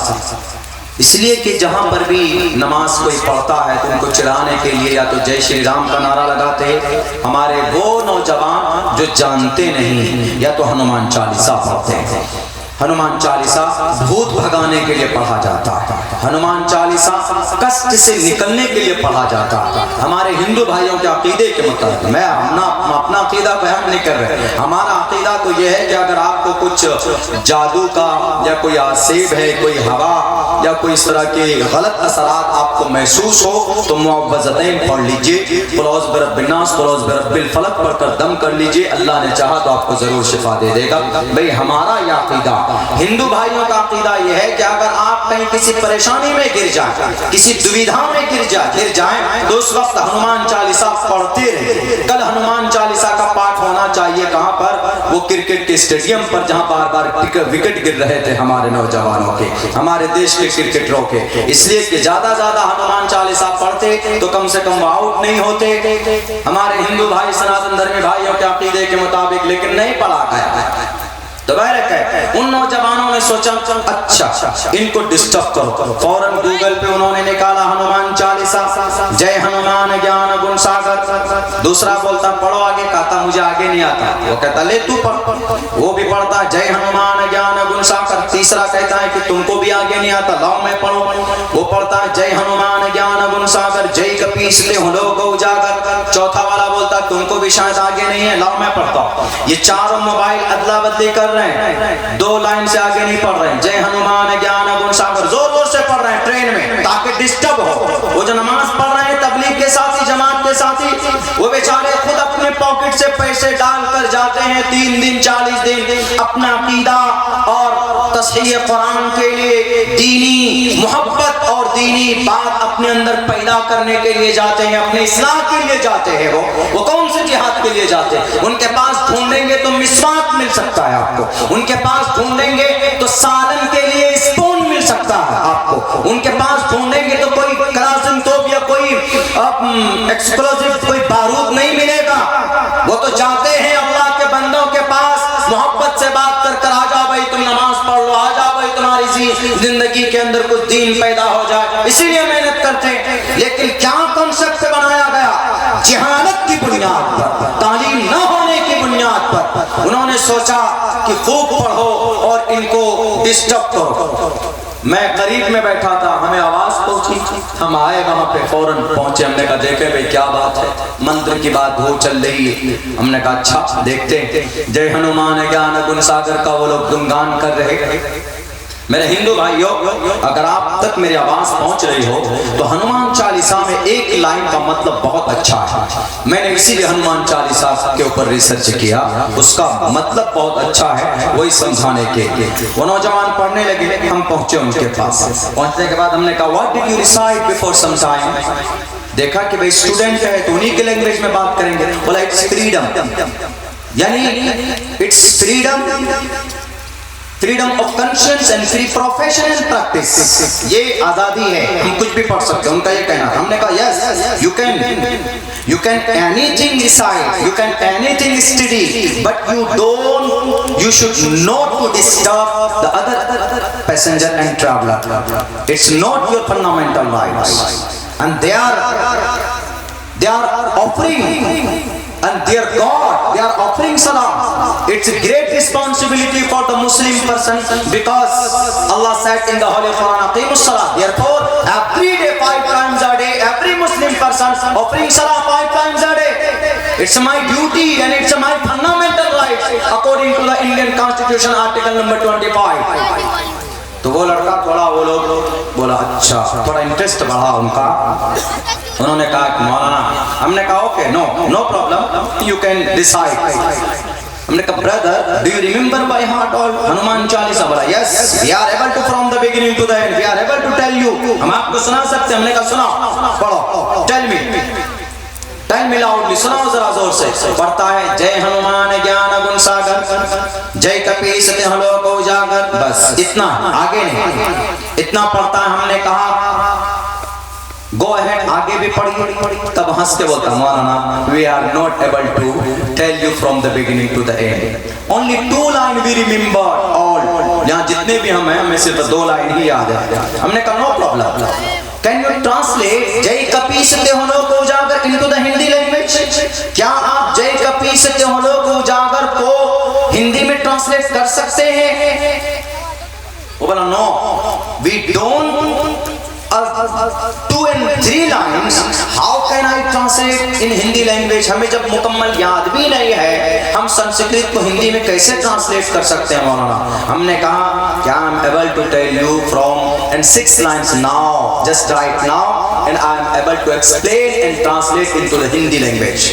اس لیے کہ جہاں پر بھی نماز کوئی پڑھتا ہے تو ان کو چڑھانے کے لیے یا تو جے شری رام کا نعرہ لگاتے ہمارے وہ نوجوان جو جانتے نہیں، یا تو ہنومان چالیسا پڑھتے ہیں. ہنومان چالیسا بھوت بھگانے کے لیے پڑھا جاتا ہے. ہنومان چالیسا کشٹ سے نکلنے کے لیے پڑھا جاتا ہے. ہمارے ہندو بھائیوں کے عقیدے کے مطابق، میں اپنا عقیدہ بیان نہیں کر رہے، ہمارا عقیدہ تو یہ ہے کہ اگر آپ کو کچھ جادو کا یا کوئی آسیب ہے، کوئی ہوا یا کوئی اس طرح کے غلط اثرات آپ کو محسوس ہو تو معوذتین پڑھ لیجئے، قل اعوذ برب الناس، قل اعوذ برب الفلق پڑھ کر دم کر لیجئے. اللہ نے چاہا تو آپ کو ضرور شفا دے دے گا. بھئی ہمارا یہ عقیدہ، ہندو بھائیوں کا عقیدہ یہ ہے کہ اگر آپ کہیں کسی پریشانی میں گر جائیں، کسی دویدھا میں گر جائیں تو اس وقت ہنومان چالیسا پڑھتے رہے. کل ہنومان چالیسا کا پاٹ ہونا چاہیے کہاں پر؟ وہ کرکٹ کے اسٹیڈیم پر جہاں بار بار وکٹ گر رہے تھے ہمارے نوجوانوں کے، ہمارے دیش کے کرکٹروں کے. اس لیے کہ زیادہ ہنومان چالیسا پڑھتے تو کم سے کم وہ آؤٹ نہیں ہوتے. ہمارے ہندو بھائی سناتن دھرمی بھائیوں کے عقیدے کے مطابق لیکن نہیں پڑھا گیا. تو بہرکہ ان نوجوانوں نے سوچا اچھا ان کو ڈسٹرب کرو. فوراً گوگل پہ انہوں نے نکالا ہنومان چالیسا، جے ہنومان گیان گن ساگر. دوسرا بولتا پڑھو آگے، کہتا مجھے آگے نہیں آتا. وہ کہتا لے تو پڑھ. وہ بھی پڑھتا جے ہنومان گیان گن ساگر. تیسرا کہتا ہے کہ تم کو بھی آگے نہیں آتا، لاؤ میں پڑھو. وہ پڑھتا جے ہنومان گیان گن ساگر جے کپیس ہلو گو جاگر. چوتھا والا بولتا تم کو بھی شاید آگے نہیں ہے، لاؤ میں پڑھتا ہوں. یہ چاروں موبائل ادلا بدلی کر دو لائن سے آگے نہیں پڑھ رہے ہیں. جے ہنومان گیان گن ساگر زور سے پڑھ رہے ہیں ٹرین میں تاکہ ڈسٹرب ہو. وہ جو نماز پڑھ رہے ہیں تبلیغ کے ساتھی، جماعت کے ساتھی، وہ بیچارے خود اپنے پاکٹ سے پیسے ڈال کر جاتے ہیں 3 دن 40 دن اپنا عقیدہ اور تصحیح قرآن کے لیے دینی محبت اور دینی بات اپنے اندر پیدا کرنے کے لیے جاتے ہیں، اپنے اصلاح کے لیے جاتے ہیں. وہ کون سے جہاد کے لیے جاتے ہیں؟ ان کے پاس ڈھونڈیں گے تو مسواک مل سکتا ہے آپ کو، ان کے پاس ڈھونڈیں گے تو سالن کے لیے اسپون مل سکتا ہے آپ کو، ان کے پاس ڈھونڈیں گے تو کوئی کراسن توپ یا کوئی ایکسپلوزیو کوئی بارود نہیں ملے گا. وہ تو جاتے ہیں اللہ کے بندوں کے پاس محبت سے بات کر آ جاؤ بھائی تم نماز پڑھ لو، آ جاؤ بھائی تمہاری زندگی کے اندر کچھ دین پیدا ہو جائے. اسی لیے محنت کرتے ہیں. لیکن کیا کنسپٹ بنایا گیا؟ جہالت کی بنیاد پر، تعلیم نہ ہونے کی بنیاد پر انہوں نے سوچا کہ خوب پڑھو اور ان کو ڈسٹرب کرو. میں قریب میں بیٹھا تھا، ہمیں آواز پہنچی، ہم آئے وہاں پہ فوراً پہنچے. ہم نے کہا دیکھیں بھئی کیا بات ہے، منتر کی بات ہو چل رہی ہے. ہم نے کہا اچھا دیکھتے ہیں. جے ہنومان گیان گن ساگر کا وہ لوگ گنگان کر رہے. میرے ہندو بھائیوں، اگر آپ تک میری آواز پہنچ رہی ہو تو ہنومان چالیسا میں ایک لائن کا مطلب بہت اچھا ہے. میں نے اسی لیے ہنومان چالیسا کے اوپر ریسرچ کیا. اس کا مطلب بہت اچھا ہے، وہی سمجھانے کے لیے. وہ نوجوان پڑھنے لگے، ہم پہنچے ان کے پاس. پہنچنے کے بعد ہم نے کہا what did you recite before some time. دیکھا کہ بھائی اسٹوڈنٹ ہے تو انہی کے لینگویج میں بات کریں گے. بولا اٹس فریڈم، یعنی it's freedom of conscience and free profession and practice. یہ آزادی ہے، ہم کچھ بھی پڑھ سکتے ہیں. ان کا یہ کہنا تھا. ہم نے کہا yes you can anything decide, you can anything study, but you should not to disturb the other passenger and traveler. It's not your fundamental rights. And they are offering, and their God, they are offering salam. It's a great responsibility for the Muslim person, because Allah said in the Holy Quran, Aqimus salam. Therefore, every day, 5 times a day, every Muslim person offering salam 5 times a day. It's my duty and it's my fundamental right according to the Indian Constitution, Article number 25. تو وہ لڑکا تھوڑا وہ لوگ بولا اچھا، تھوڑا interest بڑھا ان کا. انہوں نے کہا کہ مولانا، ہم نے کہا okay no problem, you can decide. ہم نے کہا brother do you remember by heart all Hanuman Chalisa? بولا yes we are able to from the beginning to the end we are able to tell you. ہم آپ کو سنا سکتے ہیں. ہم نے کہا سنا، پڑھو، ٹیل می لاؤڈلی، سناؤ ذرا زور سے. پڑھتا ہے جے ہنومان گیان گن ساگر جے کپیس ہلو کو اجاگر. بس اتنا، آگے نہیں. اتنا پڑھتا ہے. ہم نے کہا گو اہیڈ، آگے بھی پڑھی. تب ہنس کے بولتا مولانا we are not able to tell you from the beginning to the end, only 2 line we remember all. یہاں جتنے بھی ہم ہیں ہمیں صرف 2 لائن ہی یاد ہے. ہم نے کہا no problem, can you translate جے کپیستے ہلو کو اجاگر انٹو دا ہندی لینگویج؟ کیا آپ جے کپیستے ہلو کو اجاگر کو ہندی میں ٹرانسلیٹ کر سکتے ہیں؟ وہ بولا نو we don't 2 and 3 lines. How can I translate in Hindi language? ہمیں جب مکمل یاد بھی نہیں ہے، ہم سنسکرت کو ہندی میں کیسے ٹرانسلیٹ کر سکتے ہیں مولانا؟ ہم نے کہا کیا I am able to tell you from and 6 lines now, just right now, and I am able to explain and translate into the Hindi language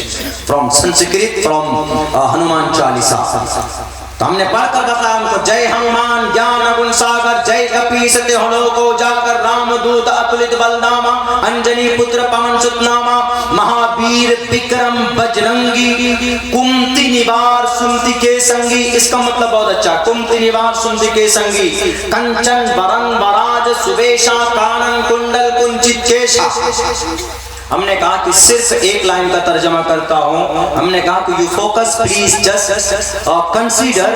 from Sanskrit, from Hanuman Chalisa. تو ہم نے پڑھ کر بتایا ان کو جے ہنومان گیان گن ساگر جے کپیستے ہلو کو جاگر رام دوت اتلت بلداما انجنی پتر پون ست ناما مہاویر وکرم بجرنگی کمتی نوار سنتی کے سنگی. اس کا مطلب بہت اچھا، کمتی نوار سنتی کے سنگی کنچن برن براج سویشا کانن کنڈل کنچت کیشا. ہم نے کہا کہ صرف 1 لائن کا ترجمہ کرتا ہوں. ہم نے کہا کہ you focus please just consider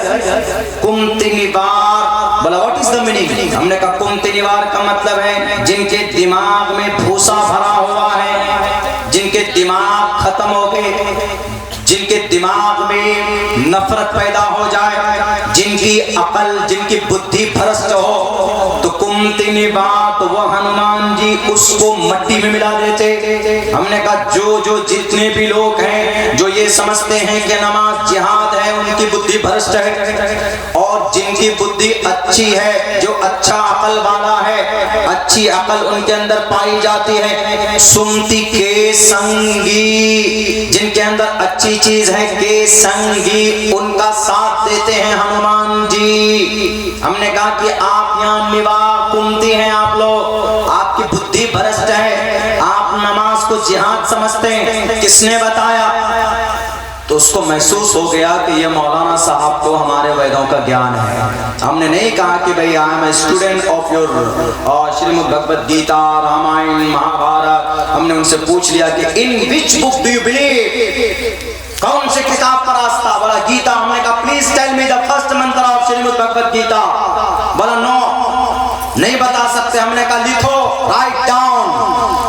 کمتی نوار. بولا واٹ از دا میننگ؟ ہم نے کہا کمتی نوار کا مطلب ہے جن کے دماغ میں بھوسا بھرا ہوا ہے، جن کے دماغ ختم ہو گئے، جن کے دماغ میں نفرت پیدا ہو جائے، جن کی عقل، جن کی بدھی بھرشٹ ہو، تو کمتی نوار وہ ہنومان جی اس کو مٹی میں ملا دیتے. ہم نے کہا جو جتنے بھی لوگ ہیں جو یہ سمجھتے ہیں کہ نماز جہاد ہے، ان کی بدھی بھرشٹ ہے. اور جن کی بدھی اچھی ہے، جو اچھا عقل والا ہے، اچھی عقل ان کے اندر پائی جاتی ہے، سمتی کے سنگی، جن کے اندر اچھی چیز ہے کے سنگی، ان کا ساتھ دیتے ہیں ہنومان جی. ہم نے کہا کہ آپ یہاں نوا کمتی ہیں، آپ لوگ، آپ کی بدھی بھرشٹ ہے، آپ نماز کو جہاد سمجھتے ہیں. کس نے بتایا؟ تو اس کو محسوس ہو گیا کہ یہ مولانا صاحب کو ہمارے ویدوں کا گیان ہے. ہم نے نہیں کہا کہ بھئی I am a student of your Shrimad Bhagavad Gita, Ramayan, Mahabharat. ہم نے ان سے پوچھ لیا کہ in which book do you believe, کون سے کتاب پر آستہ؟ بولا گیتا. ہم نے کہا please tell me the first منتر آف شریمد بھگوت گیتا. بولا نو، نہیں بتا سکتے. ہم نے کہا لکھو، رائٹ ڈاؤن،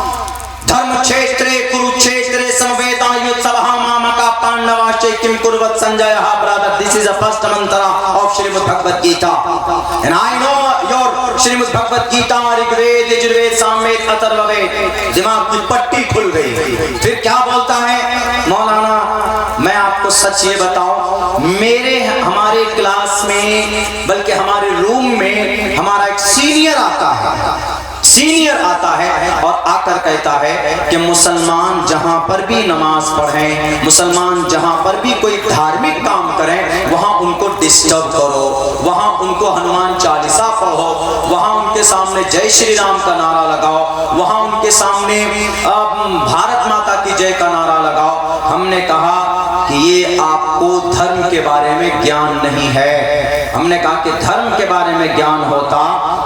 دھرم چھیترے کروچھیترے سمویتا یوتسوہا مامکا پانڈواشچ کم کروت سنجیہ. برادر، this is the first mantra of Srimad Bhagavad Gita, and I know your Srimad Bhagavad Gita, Rigved, Yajurved, Samved, Atharvaved. دماغ کی پٹی کھل گئی. پھر کیا بولتا ہے مولانا؟ میں آپ کو سچ یہ بتاؤ، ہمارے کلاس میں بلکہ ہمارے روم میں ہمارا ایک سینئر آتا ہے اور آ کر کہتا ہے کہ مسلمان جہاں پر بھی نماز پڑھیں، مسلمان جہاں پر بھی کوئی دھارمک کام کریں، وہاں ان کو ڈسٹرب کرو، وہاں ان کو ہنومان چالیسا پڑھو، وہاں ان کے سامنے جے شری رام کا نعرہ لگاؤ، وہاں ان کے سامنے بھارت ماتا کی جے کا نعرہ لگاؤ۔ ہم نے کہا کہ یہ آپ کو دھرم کے بارے میں گیان نہیں ہے۔ ہم نے کہا کہ دھرم کے بارے میں گیان ہوتا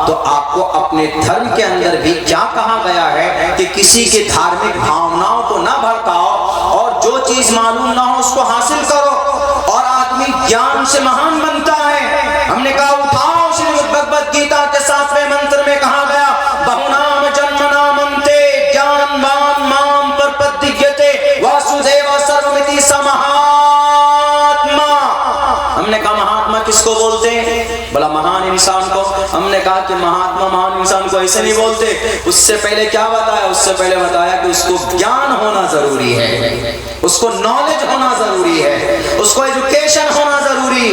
تو آپ کو اپنے دھرم کے اندر بھی کیا کہا گیا ہے کہ کسی کے دھارمک بھاوناؤں کو نہ بھڑکاؤ، اور جو چیز معلوم نہ ہو اس کو حاصل کرو، اور آدمی گیان سے مہان بنتا ہے۔ ہم نے کہا اٹھاؤ، شریمد بھگوت گیتا کے 7ویں منتر میں کہا گیا بہونام جنمنامنتے جانوان مام پرپدیتے واسودیو سرومتی سمہاتما۔ ہم نے کہا مہاتما کس کو بولتے ہیں؟ بلا مہان انسان کو۔ ہم نے کہا کہ مہاتما مہان انسان کو ایسے نہیں بولتے، اس سے پہلے کیا بتایا؟ اس سے پہلے بتایا کہ اس کو گیان ہونا ضروری ہے، اس کو نالج ہونا ضروری ہے، اس کو ایجوکیشن ہونا ضروری۔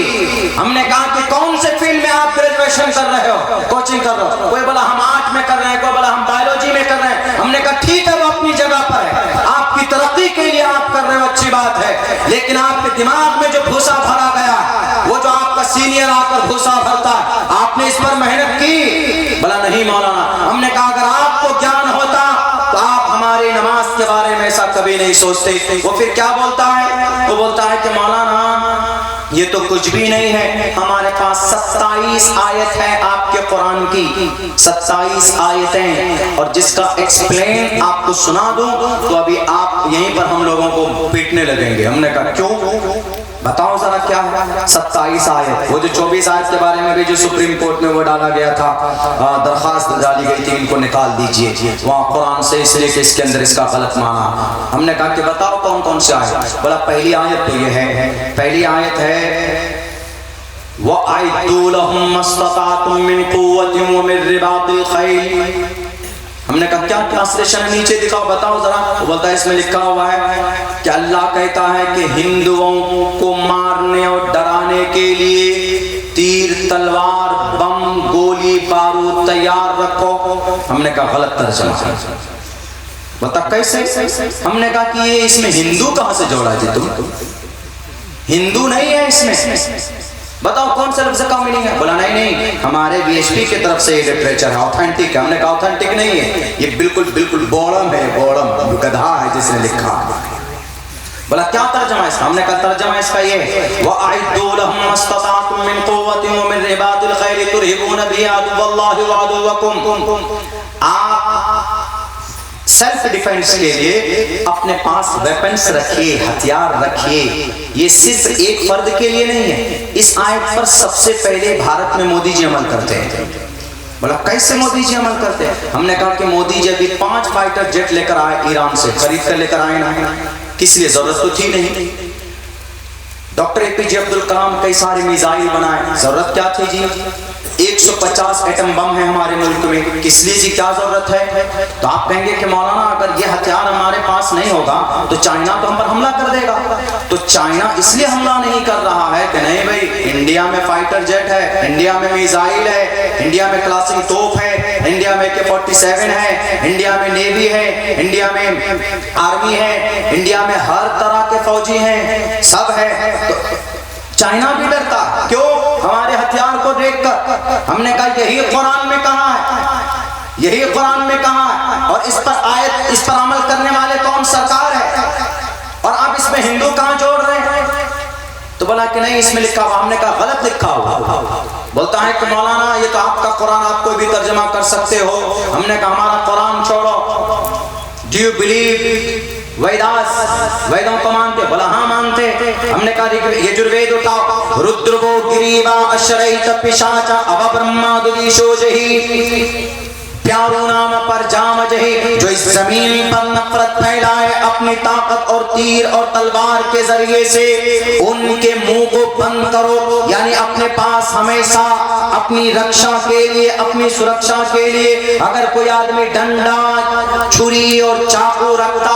ہم نے کہا کہ کون سے فیلڈ میں آپ گریجویشن کر رہے ہو، کوچنگ کر رہے ہو؟ کوئی بولا ہم آرٹ میں کر رہے ہیں، کوئی بولا ہم بایولوجی میں کر رہے ہیں۔ ہم نے کہا ٹھیک ہے، وہ اپنی جگہ پر ہے، آپ کی ترقی کے لیے آپ کر رہے ہو، اچھی بات ہے، لیکن آپ کے دماغ میں جو بھوسا بھرا گیا، وہ جو آپ کا سینئر آ کر بھوسا بھرتا ہے، آپ نے اس پر محنت کی؟ بلا نہیں مولانا۔ ہم نے کہا اگر آپ کو گیان ہوتا تو آپ ہماری نماز کے بارے میں ایسا کبھی نہیں سوچتے۔ وہ پھر کیا بولتا ہے؟ وہ بولتا ہے کہ مولانا یہ تو کچھ بھی نہیں ہے، ہمارے پاس 27 آیت ہے آپ کے قرآن کی، 27 آیتیں، اور جس کا ایکسپلین آپ کو سنا دوں تو ابھی آپ یہیں پر ہم لوگوں کو پیٹنے لگیں گے۔ ہم نے کہا کیوں؟ بتاؤ ذرا کیا ہے 27 آیت؟ وہ جو 24 آیت کے بارے میں بھی جو سپریم کورٹ میں وہ ڈالا گیا تھا، درخواست ڈالی گئی تھی ان کو نکال دیجئے وہاں قرآن سے، اس لیے کہ اس کے اندر اس کا غلط معنی۔ ہم نے کہا کہ بتاؤ کون کون سے آیت؟ بولا پہلی آیت تو یہ ہے، پہلی آیت ہے وَأَعِدُّوا لَهُم مَّا اسْتَطَعْتُم مِّن قُوَّةٍ وَمِن رِّبَاطِ الْخَيْلِ۔ ہم نے کہا کیا ٹرانسلیشن ہے؟ نیچے دکھاؤ، بتاؤ ذرا۔ وہ بولتا ہے اس میں لکھا ہوا ہے کہ اللہ کہتا ہے کہ ہندوؤں کو مارنے اور ڈرانے کے لیے تیر، تلوار، بم، گولی، بارود تیار رکھو۔ ہم نے کہا غلط ترجمہ۔ بتا کیسے؟ ہم نے کہا کہ یہ اس میں ہندو کہاں سے جوڑا جی؟ تم ہندو نہیں ہے اس میں، بتاؤ کون سے لفظ کا میننگ ہے؟ بولا نہیں، ہمارے بی ایچ پی کی طرف سے یہ لٹریچر ہے، آتھینٹک ہے۔ ہم نے کہا آتھینٹک نہیں ہے، یہ بالکل بوڑم ہے، بوڑم گدھا ہے جس نے لکھا۔ بولا کیا ترجمہ ہے اس کا؟ ہم نے کہا ترجمہ اس کا یہ ہے وَأَعِدُّوا لَهُم مَّا اسْتَطَعْتُم مِّن قُوَّةٍ وَمِن رِّبَاطِ الْخَيْلِ تُرْهِبُونَ بِهِ عَدُوَّ اللَّهِ وَعَدُوَّكُمْ۔ آپ سیلف ڈیفینس کے لیے اپنے پاس ویپنز رکھیے، ہتھیار رکھیے۔ یہ صرف ایک فرد کے لیے نہیں ہے، اس آیت پر سب سے پہلے بھارت میں مودی جی عمل کرتے ہیں۔ بولا کیسے مودی جی عمل کرتے ہیں؟ ہم نے کہا کہ مودی جی ابھی 5 فائٹر جیٹ لے کر آئے، ایران سے خرید کر لے کر آئے نا، کس لیے؟ ضرورت تو تھی نہیں۔ ڈاکٹر اے پی جے عبد الکلام کئی سارے میزائل بنائے، ضرورت کیا تھی جی؟ 150 ایٹم بم ہے ہمارے ملک میں، کس لیے جی کیا ضرورت ہے؟ تو آپ کہیں گے کہ مولانا اگر یہ ہتھیار ہمارے پاس نہیں ہوگا تو چائنا تو ہم پر حملہ کر دے گا۔ تو چائنا اس لیے حملہ نہیں کر رہا ہے کہ نہیں بھائی انڈیا میں فائٹر جیٹ ہے، انڈیا میں میزائل ہے، انڈیا میں کلاسنگ توپ ہے، انڈیا میں AK-47 ہے، انڈیا میں نیوی ہے، انڈیا میں آرمی ہے، انڈیا میں ہر طرح کے فوجی ہیں، سب ہے۔ تو چائنا بھی ڈرتا، کیوں؟ ہمارے ہتھیار کو دیکھ کر۔ ہم نے کہا یہی قرآن میں کہا ہے، یہی قرآن میں کہا ہے، اور اس پر آیت، اس پر عمل کرنے والے کون؟ سرکار ہے، اور آپ اس میں ہندو کہاں جوڑ رہے ہیں؟ تو بولا کہ نہیں اس میں لکھا ہوا۔ ہم نے کہا غلط لکھا ہوا۔ بولتا ہے کہ مولانا یہ تو آپ کا قرآن، آپ کوئی بھی ترجمہ کر سکتے ہو۔ ہم نے کہا ہمارا قرآن چھوڑو، ڈو یو بلیو ویداس؟ ویدوں کو مانتے؟ بولا ہاں مانتے۔ ہم نے کہا یجروید اٹھاؤ، ردرگو گریبا اشریت پشاچا اب برہما دلیشو جہی، پیارو نام پر جام جہی، جو اس زمین پر نفرت پھیلائے اپنی طاقت اور تیر اور تلوار کے ذریعے سے، ان کے منہ کو بند کرو۔ یعنی اپنے پاس ہمیشہ اپنی رکشا کے لیے، اپنی سرکشا کے لیے اگر کوئی آدمی ڈنڈا، چھری اور چاقو رکھتا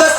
10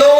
2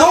2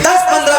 10, 15,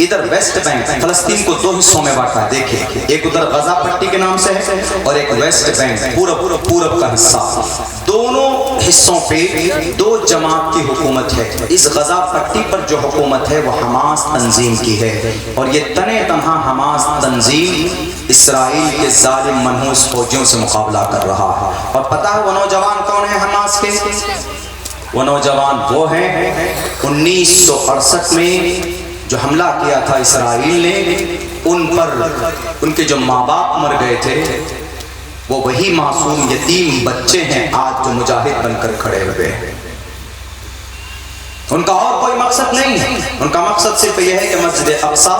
ادھر ویسٹ بینک فلسطین کو دو حصوں میں بانٹا ہے. دیکھیں ایک ادھر غزہ پٹی کے نام سے ہے اور ایک ویسٹ بینک پورب کا حصہ. دونوں حصوں پہ دو جماعت کی حکومت ہے. اس غزہ پٹی پر جو حکومت ہے وہ حماس تنظیم کی ہے اور یہ تنے تنہا حماس تنظیم اسرائیل کے ظالم منحوس فوجیوں سے مقابلہ کر رہا ہے. اور پتہ ہے وہ نوجوان کون ہیں حماس کے؟ وہ نوجوان وہ ہیں 1968 میں جو حملہ کیا تھا اسرائیل نے ان پر، ان کے جو ماں باپ مر گئے تھے وہ وہی معصوم یتیم بچے ہیں آج جو مجاہد بن کر کھڑے ہوئے ہیں. ان کا اور کوئی مقصد نہیں ہے. ان کا مقصد صرف یہ ہے کہ مسجد اقصی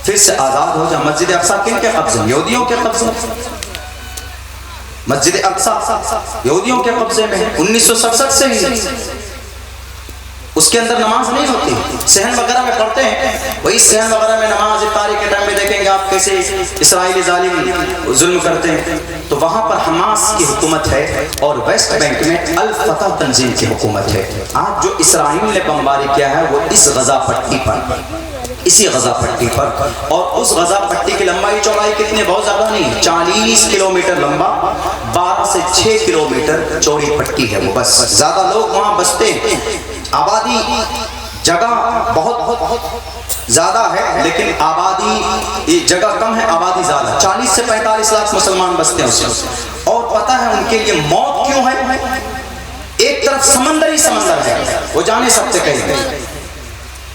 پھر سے آزاد ہو جائے. مسجد اقصی کن کے قبضے؟ یہودیوں کے قبضے. مسجد اقصی یہودیوں کے قبضے میں 1967 سے ہی. اس کے اندر نماز نہیں ہوتی. صحن وغیرہ میں پڑھتے ہیں، وہی صحن وغیرہ میں نماز افطاری کے ٹائم میں دیکھیں گے آپ کیسے اسرائیلی ظالم ظلم کرتے ہیں. تو وہاں پر حماس کی حکومت ہے اور ویسٹ بینک میں الفتح تنظیم کی حکومت ہے. آج جو اسرائیل نے بمباری کیا ہے وہ اس غزہ پٹی پر، اسی غزہ پٹی پر. اور اس غزہ پٹی کی لمبائی چوڑائی کتنی؟ بہت زیادہ نہیں، 40 کلومیٹر لمبا، 12 سے 6 کلومیٹر چوڑی پٹی ہے وہ. بس زیادہ لوگ وہاں بستے ہیں. آبادی جگہ بہت زیادہ ہے لیکن آبادی یہ جگہ کم ہے، آبادی زیادہ. 40 سے 45 لاکھ مسلمان بستے ہیں اس میں. اور پتہ ہے ان کے لیے موت کیوں ہے؟ ایک طرف سمندر ہی سمندر ہے، وہ جا نہیں سکتے کہیں.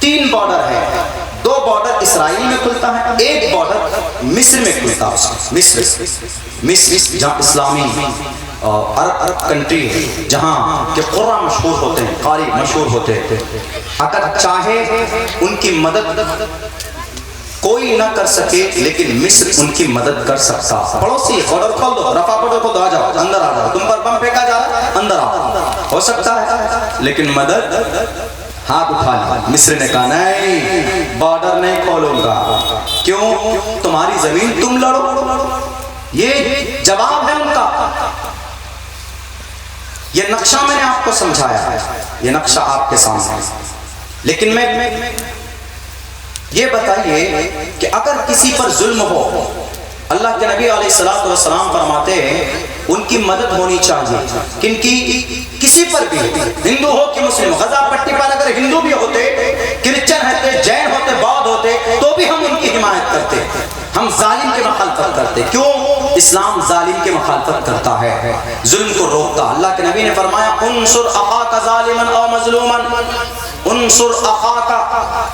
3 بارڈر ہے، 2 بارڈر اسرائیل میں کھلتا ہے، ایک بارڈر مصر میں کھلتا ہے. مصر جہاں اسلامی عرب کنٹری ہے، جہاں کہ قرآن مشہور ہوتے ہیں، قاری مشہور ہوتے ہیں. اگر چاہے ان کی مدد کوئی نہ کر سکے لیکن مصر ان کی مدد کر سکتا. پڑوسی بارڈر کھول دو، رفح بارڈر کھول دو، آ جاؤ اندر آ جاؤ. تم پر بم پھینکا جا رہا ہے اندر آؤ، ہو سکتا ہے. لیکن مدد ہاتھ اٹھا لیا. مصر نے کہا نہیں، بارڈر نہیں کھولوں گا. کیوں؟ تمہاری زمین تم لڑو. یہ جواب ہے ان کا. یہ نقشہ میں نے آپ کو سمجھایا ہے، یہ نقشہ آپ کے سامنے. لیکن میں یہ بتائیے کہ اگر کسی پر ظلم ہو، اللہ کے نبی علیہ السلام فرماتے ہیں ان کی مدد ہونی چاہیے. کن کی؟ کسی پر بھی، ہندو ہو کہ مسلم. غزہ پٹی پر اگر ہندو بھی ہوتے، کرسچن ہوتے، جین ہوتے، بودھ ہوتے تو بھی ہم ان کی حمایت کرتے. ہم ظالم کی مخالفت کرتے. کیوں؟ اسلام ظالم کی مخالفت کرتا ہے، ظلم کو روکتا. اللہ کے نبی نے فرمایا انصر اخاک ظالما او مظلوما، انصر اخاک،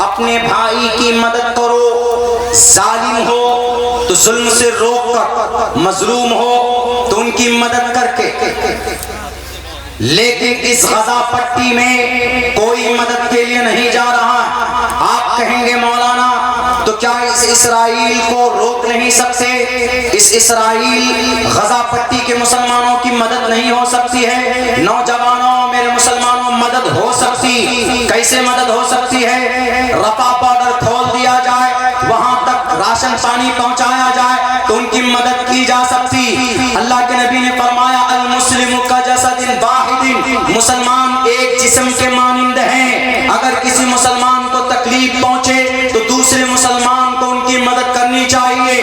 اپنے بھائی کی مدد کرو. ظالم ہو تو ظلم سے روک کر، مظلوم ہو تو ان کی مدد کر کے. لیکن اس غزہ پٹی میں کوئی مدد کے لیے نہیں جا رہا. آپ کہیں گے مولانا تو کیا اس اسرائیل کو روک نہیں سکتے؟ اس اسرائیل غزہ پٹی کے مسلمانوں کی مدد نہیں ہو سکتی ہے؟ نوجوانوں میرے مسلمانوں، مدد ہو سکتی. کیسے مدد ہو سکتی ہے؟ رفح بارڈر کھول دیا جائے، وہاں تک راشن پانی پہنچایا جائے تو ان کی مدد کی جا سکتی. اللہ کے نبی نے فرمایا المسلم کجسد واحد، مسلمان ایک جسم کے مانند ہیں. اگر کسی مسلمان کو تکلیف پہنچے تو دوسرے مسلمان کو ان کی مدد کرنی چاہیے.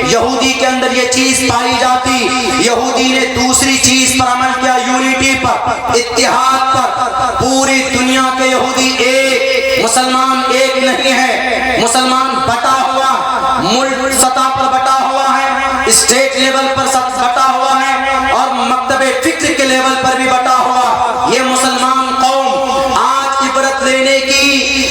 یہودی کے اندر یہ چیز پائی جاتی. یہودی نے دوسری چیز پر عمل کیا، یونٹی پر، اتحاد پر. پوری دنیا کے یہودی ایک، مسلمان ایک نہیں ہے. مسلمان بٹا ہوا، ملک سطح پر بٹا ہوا ہے، اسٹیٹ لیول پر بٹا ہوا ہے اور مکتب فکر کے لیول پر بھی بٹا ہوا. یہ مسلمان قوم آج عبرت لینے کی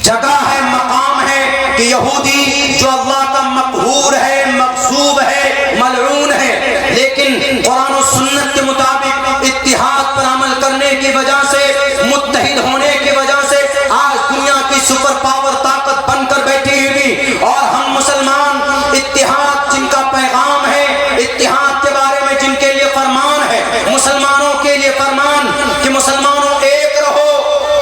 جگہ ہے، مقام ہے کہ یہودی جو اللہ کا مقہور ہے، مغضوب ہے، ملعون ہے، لیکن قرآن و سنت کے مطابق اتحاد پر عمل کرنے کی وجہ سے، متحد ہونے کی وجہ سے آج دنیا کی سپر پاور طاقت بن کر بیٹھی ہوئی. اور ہم مسلمان اتحاد جن کا پیغام ہے، اتحاد کے بارے میں جن کے لیے فرمان ہے، مسلمانوں کے لیے فرمان کہ مسلمانوں ایک رہو،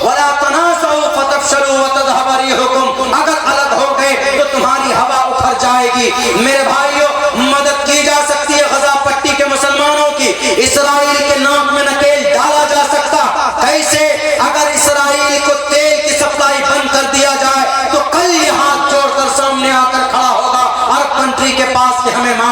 ولا تنازعوا فتفشلوا وتذهب ريحكم. اگر الگ ہو گئے تو تمہاری ہوا اکھڑ جائے گی. میرے بھائیوں، مدد کی جا سکتی ہے غزہ پٹی کے مسلمانوں کی. اسرائیل کے ناک میں نکیل ڈالا جا سکتا. کیسے؟ اگر اسرائیل کو تیل کی سپلائی بند کر دیا جائے تو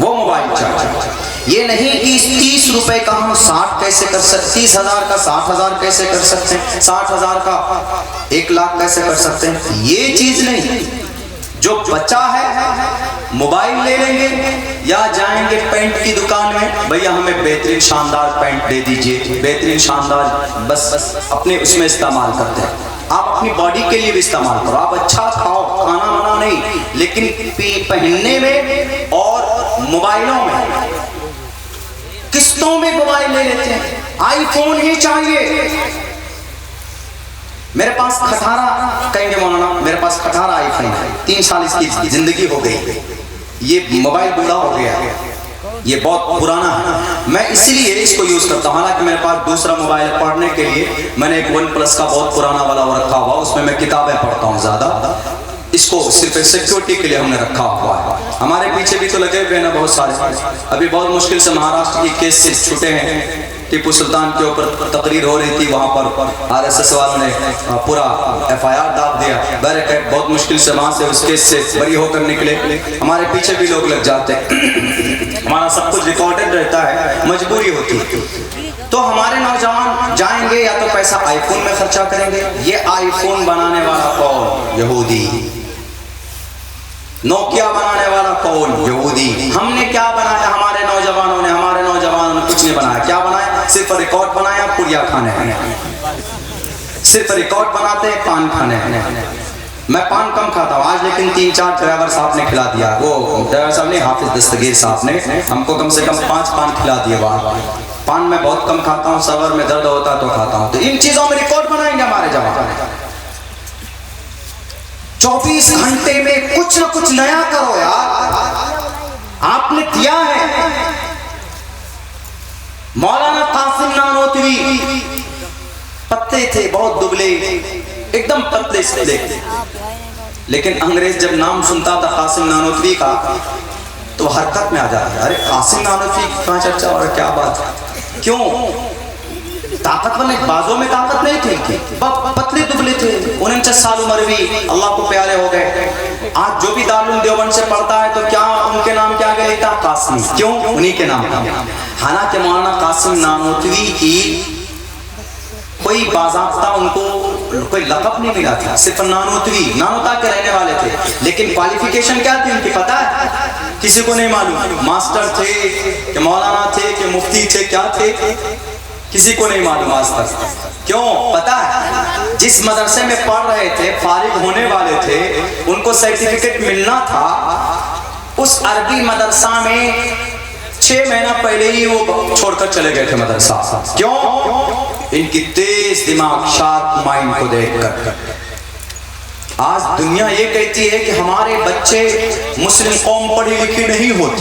وہ موبائل چاہیے. یہ نہیں کہ 30 روپے کا ہم 60 کیسے کر سکتے, 30,000 کا 60,000 کیسے کر سکتے ہیں, 60,000 کا 1 لاکھ کیسے کر سکتے ہیں, یہ چیز نہیں. جو بچہ ہے موبائل لے لیں گے یا جائیں گے پینٹ کی دکان میں, بھیا ہمیں بہترین شاندار پینٹ دے دیجئے, بہترین شاندار, بس اپنے اس میں استعمال کرتے ہیں. آپ اپنی باڈی کے لیے بھی استعمال کرو, آپ اچھا کھاؤ, کھانا منع نہیں, لیکن پہننے میں اور موبائلوں میں, قسطوں میں موبائل لے لیتے ہیں. آئی فون ہی چاہیے. میرے پاس کھٹارا, کہیں گے مولانا میرے پاس کھٹارا آئی فون ہے, 3 سال اس کی زندگی ہو گئی, یہ موبائل بوڑھا ہو گیا, یہ بہت پرانا ہے, میں اسی لیے اس کو یوز کرتا ہوں. حالانکہ میرے پاس دوسرا موبائل پڑھنے کے لیے میں نے ایک OnePlus کا بہت پرانا والا رکھا ہوا, اس میں کتابیں پڑھتا ہوں زیادہ. اس کو صرف سیکیورٹی کے لیے ہم نے رکھا ہوا ہے. ہمارے پیچھے بھی تو لگے ہوئے ہیں نا بہت سارے. ابھی بہت مشکل سے مہاراشٹر کی کیس سے چھوٹے ہیں, ٹیپو سلطان کے اوپر تقریر ہو رہی تھی, وہاں پر RSS والوں نے پورا FIR ڈال دیا. بہت مشکل سے وہاں سے اس کیس سے بری ہو کر نکلے. ہمارے پیچھے بھی لوگ لگ جاتے ہیں, ہمارا سب کچھ ریکارڈڈ رہتا ہے, مجبوری ہوتی ہے. تو ہمارے نوجوان جائیں گے یا تو پیسہ آئی فون میں خرچہ کریں گے. یہ آئی فون بنانے والا کون؟ یہودی. نوکیا بنانے والا کون؟ یہودی. ہم نے کیا بنایا؟ ہمارے نوجوانوں نے کچھ نہیں بنایا. کیا بنایا؟ صرف ریکارڈ بنایا, پوریا کھانے ہیں, صرف ریکارڈ بناتے ہیں, پان کھانے ہیں. میں پان کم کھاتا ہوں آج, لیکن 3-4 ڈرائیور صاحب نے کھلا دیا. وہ ڈرائیور صاحب نے, حافظ دستگیر صاحب نے ہم کو کم سے کم 5 پان کھلا دیے. وہاں پان میں بہت کم کھاتا ہوں, سرور میں درد ہوتا تو کھاتا ہوں. تو ان چیزوں میں ریکارڈ بنائیں گے ہمارے جوان. 24 گھنٹے میں کچھ نہ کچھ نیا کرو یار. آپ نے کیا ہے. مولانا قاسم نانوتوی پتلے تھے, بہت دبلے, ایک دم پتلے سے, لیکن انگریز جب نام سنتا تھا قاسم نانوتوی کا تو حرکت میں آ جاتا. ارے قاسم نانوتوی کہاں چرچا ہو رہا ہے, کیا بات ہے, کیوں؟ طاقتور نے, بازوں میں طاقت نہیں تھی, پتلے دبلے تھے. 49 سال عمر بھی, اللہ کو پیارے ہو گئے. آج جو بھی دارالعلوم دیوبند سے پڑھتا ہے تو کیا ان کے نام کیا آگے لکھتا؟ قاسم. کیوں؟ انہی کے نام. حالانکہ مولانا قاسم نانوتوی کی کوئی باضابطہ ان کو کوئی لقب نہیں ملا تھا, صرف نانوتوی, نانوتا کے رہنے والے تھے. لیکن کوالیفیکیشن کیا تھی ان کی پتہ ہے؟ کسی کو نہیں معلوم. ماسٹر تھے کہ مولانا تھے کہ مفتی تھے, کیا تھے کسی کو نہیں معلوم آج تک. کیوں؟ پتہ ہے جس مدرسے میں پڑھ رہے تھے, فارغ ہونے والے تھے, ان کو سرٹیفکیٹ ملنا تھا, اس عربی مدرسہ میں 6 مہینہ پہلے ہی وہ چھوڑ کر چلے گئے تھے مدرسہ. کیوں؟ ان کی تیز دماغ, شارپ مائنڈ کو دیکھ کر. آج دنیا یہ کہتی ہے کہ ہمارے بچے مسلم قوم پڑھی لکھی نہیں ہوتی.